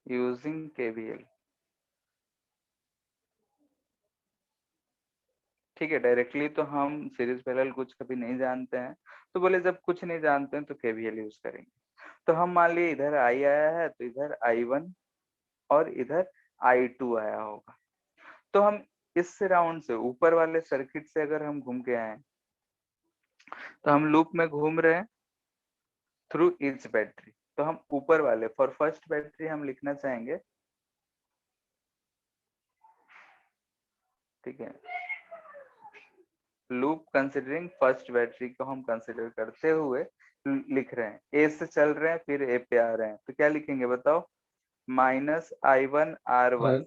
Using KVL. ठीक है, डायरेक्टली तो हम सीरीज पैरेलल कुछ कभी नहीं जानते हैं, तो बोले जब कुछ नहीं जानते हैं तो केवीएल यूज करेंगे। तो हम मान लिए इधर आई आया है तो इधर I1 और इधर I2 आया होगा। तो हम इस राउंड से ऊपर वाले सर्किट से अगर हम घूम के आए तो हम लूप में घूम रहे हैं थ्रू ईच बैटरी। तो हम ऊपर वाले फॉर फर्स्ट बैटरी हम लिखना चाहेंगे, ठीक है, लूप कंसिडरिंग फर्स्ट बैटरी को हम कंसिडर करते हुए लिख रहे हैं, ए से चल रहे हैं फिर ए पे आ रहे हैं, तो क्या लिखेंगे बताओ, minus I1 R1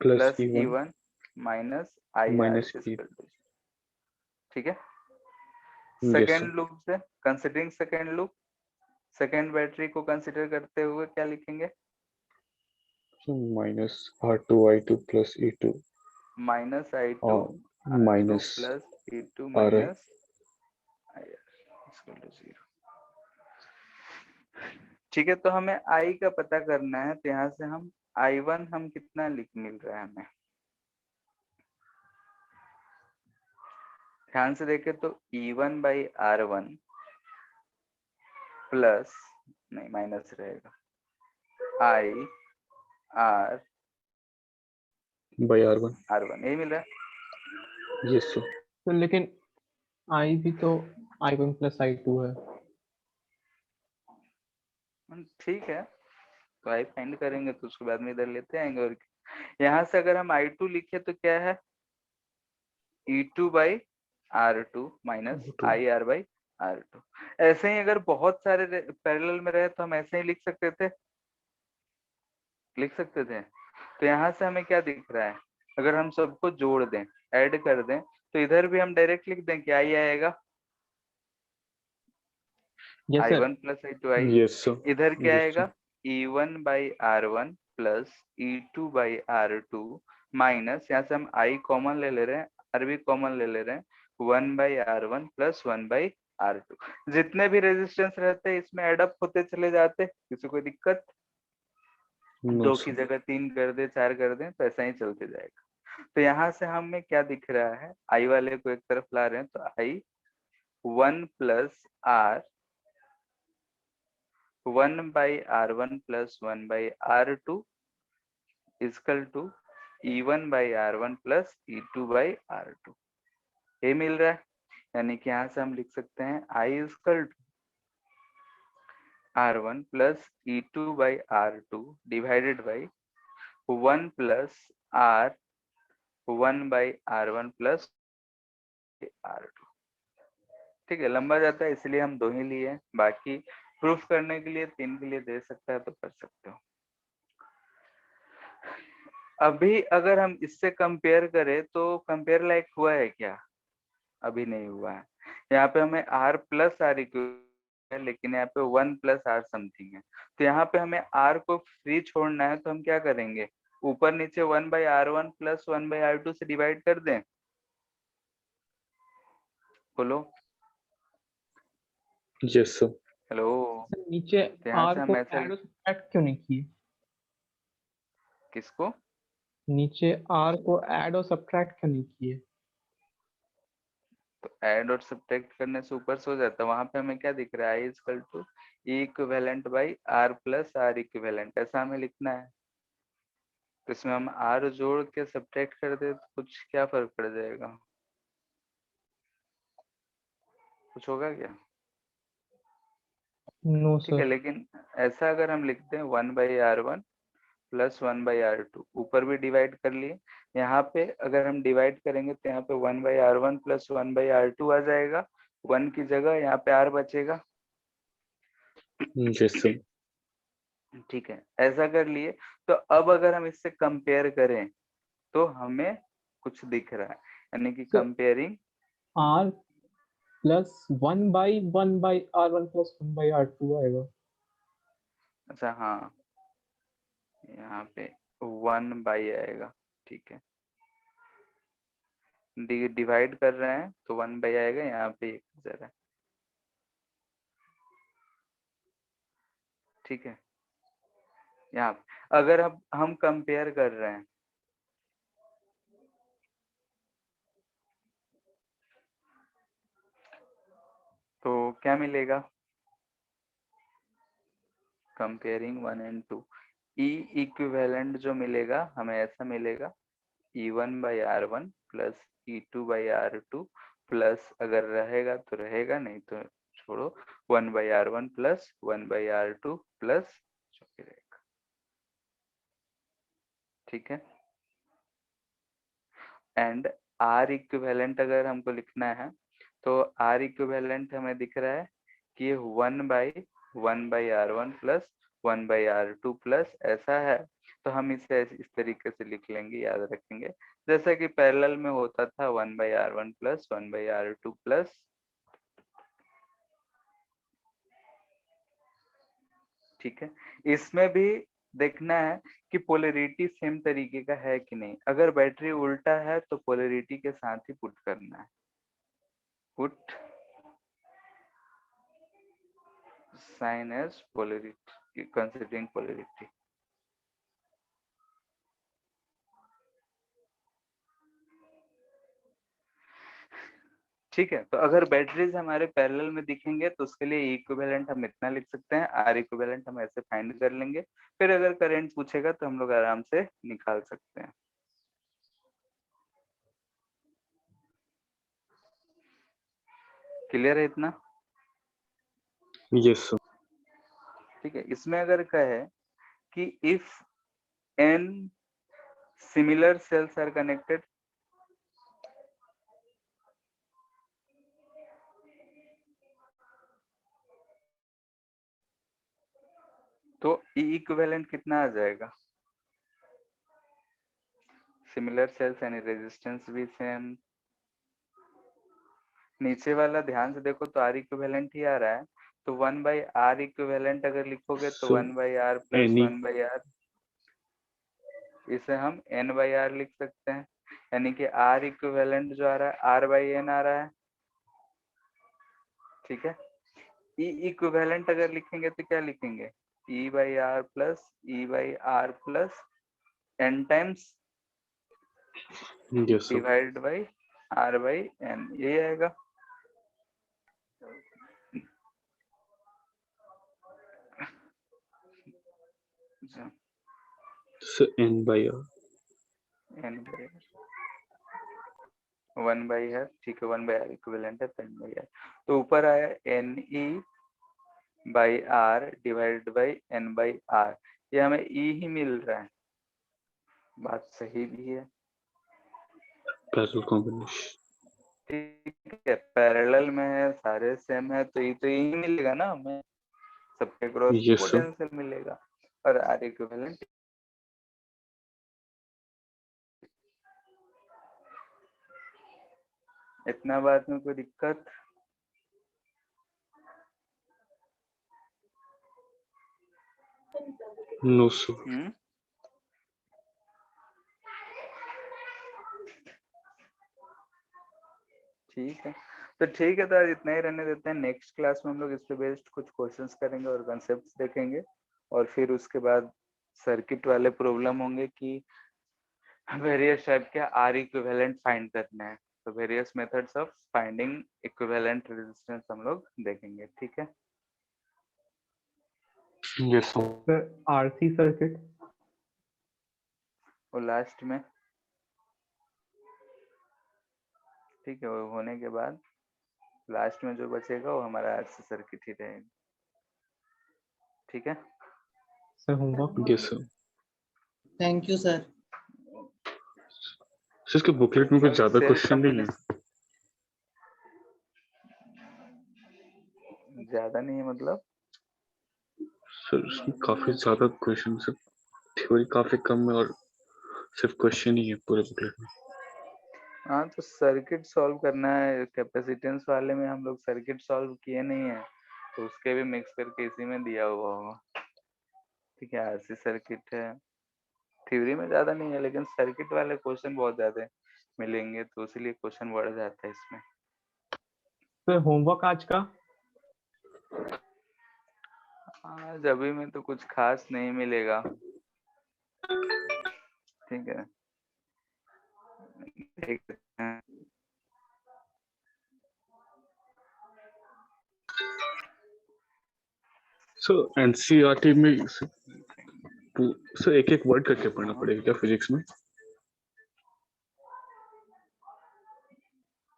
plus E1 minus IR minus is E. Equal to, ठीक है। यस सेकेंड लूप से considering second loop, second battery को कंसिडर करते हुए क्या लिखेंगे, minus R2I2 plus E2 minus I2 और R2 minus plus E2 RI minus IR equal to 0। ठीक है, तो हमें I का पता करना है, तो यहाँ से हम I1 हम कितना लिख मिल रहा है हमें, ध्यान से देखें तो E1 बाई R1 प्लस, नहीं माइनस रहेगा, IR बाई R1। R1 यही मिल रहा है। Yes sir. तो लेकिन I भी तो I1 प्लस I2 है। ठीक है, तो I फाइंड करेंगे तो उसके बाद में इधर लेते आएंगे। और यहाँ से अगर हम I2 लिखे तो क्या है, E2 by R2 minus IR by R2। ऐसे ही अगर बहुत सारे पैरेलल में रहे तो हम ऐसे ही लिख सकते थे, तो यहाँ से हमें क्या दिख रहा है, अगर हम सबको जोड़ दें, ऐड कर दें, तो इधर भी हम डायरेक्ट लिख दें कि I आएगा, yes sir. I1 plus I2 I। Yes sir. इधर क्या यस आएगा, E1 by R1 plus E2 by R2 minus, यहाँ से हम I कॉमन ले ले रहे हैं, R भी कॉमन ले ले रहे हैं, 1 by R1 plus 1 by R2। जितने भी रेजिस्टेंस रहते हैं इसमें एडअप होते चले जाते, किसी को दिक्कत, नो दो की सर। जगह 3 कर दे, 4 कर दे, तो ऐसा ही चलते जाएगा। तो यहाँ से हमें क्या दिख रहा है, I वाले को एक तरफ ला रहे हैं तो I 1 plus R 1 by R1 plus 1 by R2 equal to E1 by R1 plus E2 by R2, ये मिल रहा है। यानी कि यहाँ से हम लिख सकते हैं I equal to R1 plus E2 by R2 divided by 1 plus R 1 by R1 plus R2। ठीक है, लंबा जाता है इसलिए हम 2 ही लिए, बाकी प्रूफ करने के लिए 3 के लिए दे सकता है तो कर सकते हो। अभी अगर हम इससे कंपेयर करें तो कंपेयर लायक हुआ है क्या, अभी नहीं हुआ है। यहाँ पे हमें R प्लस R इक्वल है, लेकिन यहाँ पे 1 प्लस R समथिंग है, तो यहाँ पे हमें R को फ्री छोड़ना है, तो हम क्या करेंगे, ऊपर नीचे 1 by R1 plus 1 by R2 से डिवाइड कर दें, बोलो यस सर। हेलो। सर नीचे तो यहाँ R से हम को ऐसा ऐड और सब्ट्रैक्ट क्यों नहीं किए? किसको, नीचे R को ऐड और सब्ट्रैक्ट क्यों नहीं किए? तो ऐड और सब्ट्रैक्ट करने से ऊपर से हो जाता है, वहां पे हमें क्या दिख रहा है, I equal to E equivalent by R plus R equivalent, ऐसा हमें लिखना है। तो इसमें हम R जोड़ के सब्ट्रैक्ट कर दे तो कुछ क्या फर्क पड़ जाएगा, कुछ होगा क्या? नो ठीक है, सर। लेकिन ऐसा अगर हम लिखते हैं 1 by R1 plus 1 by R2, ऊपर भी डिवाइड कर लिए, यहाँ पे अगर हम डिवाइड करेंगे तो यहाँ पे 1 by R1 plus 1 by R2 आ जाएगा, 1 की जगह यहाँ पे R बचेगा। Yes sir. ठीक है, ऐसा कर लिए। तो अब अगर हम इससे कंपेयर करें तो हमें कुछ दिख रहा है, यानी कि sir comparing R plus 1/1/R1 plus 1/R2 आएगा। अच्छा हाँ, यहाँ पे 1 आएगा, ठीक है। डिवाइड कर रहे हैं तो 1 आएगा, यहाँ पे 1 है, ठीक है। यहाँ अगर हम कंपेयर कर रहे हैं तो क्या मिलेगा? कंपेयरिंग 1 and 2, ई इक्विवेलेंट जो मिलेगा हमें ऐसा मिलेगा, E1/R1 प्लस E2/R2 प्लस, अगर रहेगा तो रहेगा, नहीं तो छोड़ो, 1/R1 प्लस 1/R2 प्लस जो भी रहेगा, ठीक है। एंड R इक्विवेलेंट अगर हमको लिखना है तो R इक्विवेलेंट हमें दिख रहा है कि 1/1/R1 प्लस 1/R2 प्लस ऐसा है, तो हम इसे इस तरीके से लिख लेंगे, याद रखेंगे, जैसा कि पैरेलल में होता था 1/R1 प्लस 1/R2 प्लस, ठीक है। इसमें भी देखना है कि पोलैरिटी सेम तरीके का है कि नहीं। अगर बैटरी उल्टा है तो पोलैरिटी के साथ ही पुट करना है, put sign as polarity, considering polarity, ठीक है। तो अगर बैटरीज हमारे पैरेलल में दिखेंगे तो उसके लिए इक्विवेलेंट हम इतना लिख सकते हैं, आर इक्विवेलेंट हम ऐसे फाइंड कर लेंगे, फिर अगर करंट पूछेगा तो हम लोग आराम से निकाल सकते हैं। क्लियर है इतना? Yes sir. ठीक है। इसमें अगर कहे कि if n similar cells are connected, तो E इक्विवेलेंट कितना आ जाएगा? सिमिलर सेल्स यानी रेजिस्टेंस भी सेम। नीचे वाला ध्यान से देखो तो R इक्विवेलेंट ही आ रहा है, तो 1/R इक्विवेलेंट अगर लिखोगे तो So, 1/R plus any 1/R, इसे हम n/R लिख सकते हैं, यानी कि R इक्विवेलेंट जो आ रहा है R/n आ रहा है, ठीक है। E इक्विवेलेंट अगर लिखेंगे तो क्या लिखेंगे? E/R plus E/R plus n times yes sir. Divide by R/n, यही आएगा। So n/R. n/R 1 है, ठीक है, 1/R इक्विवेलेंट है तो n/R, तो ऊपर आया Ne/R डिवाइड बाई n/R, ये हमें E ही मिल रहा है, बात सही भी है, Parallel combination. ठीक है। पैरेलल में है, सारे सेम है, तो ये मिलेगा ना हमें, सबके क्रॉस Yes sir. पोटेंशियल मिलेगा, और R इक्विवेलेंट। इतना बात में कोई दिक्कत? No sir. ठीक है, तो ठीक है, तो आज इतना ही रहने देते हैं। नेक्स्ट क्लास में हम लोग इस पे बेस्ड कुछ क्वेश्चंस करेंगे और कॉन्सेप्ट्स देखेंगे, और फिर उसके बाद सर्किट वाले प्रॉब्लम होंगे कि वेरियस टाइप के आर इक्विवेलेंट फाइंड करने हैं, तो various methods of finding equivalent resistance हम लोग देखेंगे, ठीक है। Yes sir. Sir RC circuit और लास्ट में, ठीक है, वो होने के बाद लास्ट में जो बचेगा वो हमारा आरसी सर्किट ही रहेगा, ठीक है। Sir homework. Yes sir. Thank you sir. Sir इसके बुकलेट में कुछ ज्यादा सेल्फ क्वेश्चन नहीं है? ज्यादा नहीं है मतलब? सर इसमें काफी ज्यादा क्वेश्चन, सिर्फ थ्योरी काफी कम है और सिर्फ क्वेश्चन ही है पूरे बुकलेट में। हाँ तो सर्किट सॉल्व करना है, कैपेसिटेंस वाले में हम लोग सर्किट सॉल्व किए नहीं है, तो उसके भी मिक्स करके इसी में दिया हुआ होगा। ठीक है, आरसी सर्किट है, थ्योरी में ज्यादा नहीं है, लेकिन सर्किट वाले क्वेश्चन बहुत ज्यादा मिलेंगे, तो इसलिए क्वेश्चन बढ़ जाता है इसमें। सर होमवर्क आज का आज अभी में तो कुछ खास नहीं मिलेगा। ठीक है, देखते हैं। सो एनसीईआरटी में सर एक एक वर्ड करके पढ़ना पड़ेगा क्या फिजिक्स में?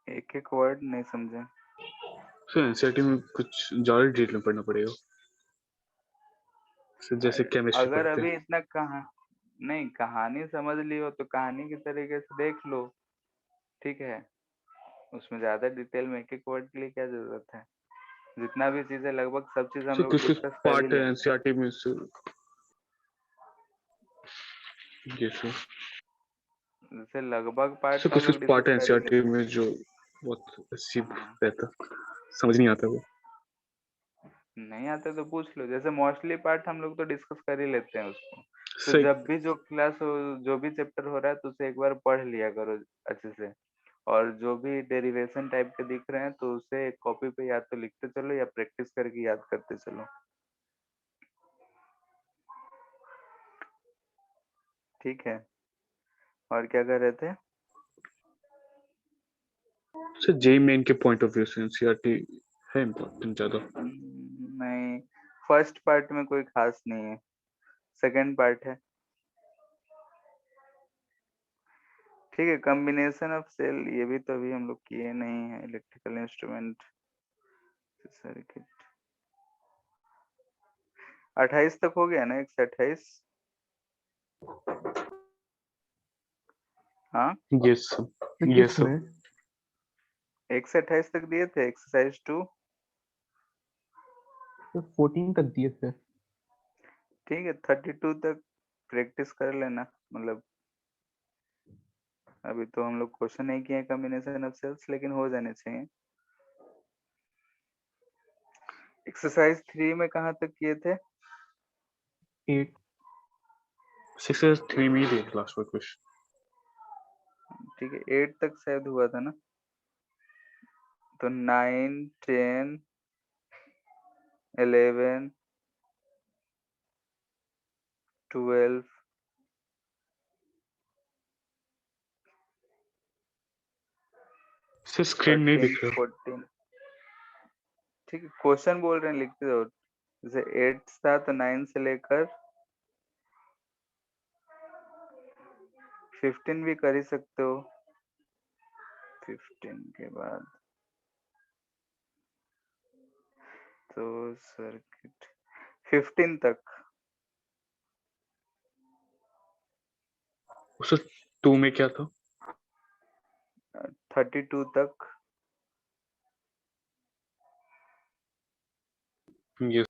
एक एक वर्ड नहीं समझे। सर एनसीईआरटी में कुछ ज्यादा डिटेल में पढ़ना पड़ेगा, सर जैसे केमिस्ट्री अगर पढ़ते अभी हैं। इतना नहीं, कहानी समझ ली हो तो कहानी की तरीके से देख लो। ठीक है, उसमें ज्यादा डिटेल में एक एक वर्ड के लिए क्या जरूरत है। जितना भी चीज है लगभग सब चीज हम सर लोग कुछ कुछ डिस्कस कर ही पार्ट है ले। एनसीईआरटी में सर, ये सर जैसे लगभग पार्ट सर तो हम कुछ लोग कुछ पार्ट डिस्कस है कर ही एनसीईआरटी ले। में जो बहुत अजीब हाँ, रहता, समझ नहीं आता वो। नहीं आते तो पूछ लो, जैसे मोस्टली पार्ट हम लोग तो डिस्कस कर ही लेते हैं उसको। तो सर जब भी जो क्लास हो, जो भी चैप्टर हो रहा है तो उसे एक बार पढ़ लिया करो अच्छे से। और जो भी डेरिवेशन टाइप के दिख रहे हैं तो उसे कॉपी पे या तो लिखते चलो या प्रैक्टिस करके याद करते चलो। ठीक है, और क्या कर रहे थे? सर जेई मेन के पॉइंट ऑफ व्यू से एनसीईआरटी है इम्पोर्टेंट ज्यादा? नहीं, फर्स्ट पार्ट में कोई खास नहीं है, सेकंड पार्ट है। ठीक है, कॉम्बिनेशन ऑफ सेल ये भी तो अभी हम लोग किए नहीं है, इलेक्ट्रिकल इंस्ट्रूमेंट सर्किट 28 तक हो गया ना, 1 से 28। हाँ, यस सर, तो यस किस सर। में 1 से 28 तक दिए थे, एक्सरसाइज 2। तो 14 तक दिए थे। ठीक है, 32 तक प्रैक्टिस कर लेना, मतलब अभी तो हम लोग क्वेश्चन नहीं किए कॉम्बिनेशन ऑफ सेल्स, लेकिन हो जाने चाहिए। एक्सरसाइज 3 में कहाँ तक किए थे? 8 6 में ही थे लास्ट वर्ड क्वेश्चन। ठीक है, 8 तक शायद हुआ था ना, तो 9 10 11 12 सर स्क्रीन नहीं 13 दिख रहा। 14। ठीक है, क्वेश्चन बोल रहे हैं, लिखते जाओ। जैसे 8 था तो 9 से लेकर 15 भी कर ही सकते हो। 15 के बाद तो सर्किट 15 तक। सर 2 में क्या था? 32 तक। यस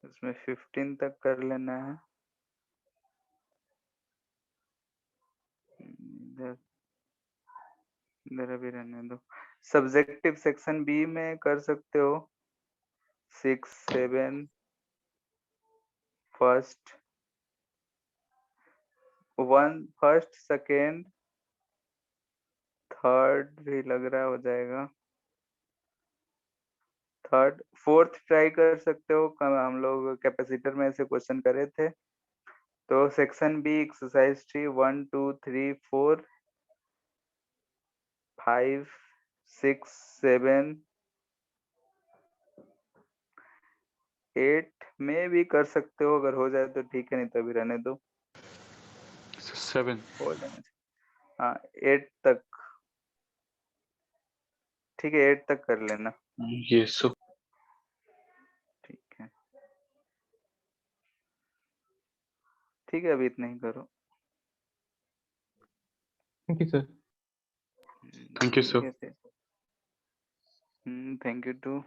इसमें 15 तक कर लेना है। इधर इधर अभी रहने दो। सब्जेक्टिव सेक्शन बी में कर सकते हो, 6 7 फर्स्ट 1 फर्स्ट सेकेंड थर्ड भी लग रहा हो जाएगा, थर्ड फोर्थ ट्राई कर सकते हो। हम लोग कैपेसिटर में ऐसे क्वेश्चन करे थे। तो सेक्शन बी एक्सरसाइज 3 1 2 3 4 5 6 7 8 में भी कर सकते हो, अगर हो जाए तो ठीक है, नहीं तो अभी रहने दो। 7। हो जाना चाहिए। हाँ, 8 तक। ठीक है, 8 तक कर लेना। Yes sir. ठीक है, ठीक है, अभी इतना ही करो। Thank you sir. Thank you ठीक सर। है फिर। Thank you to.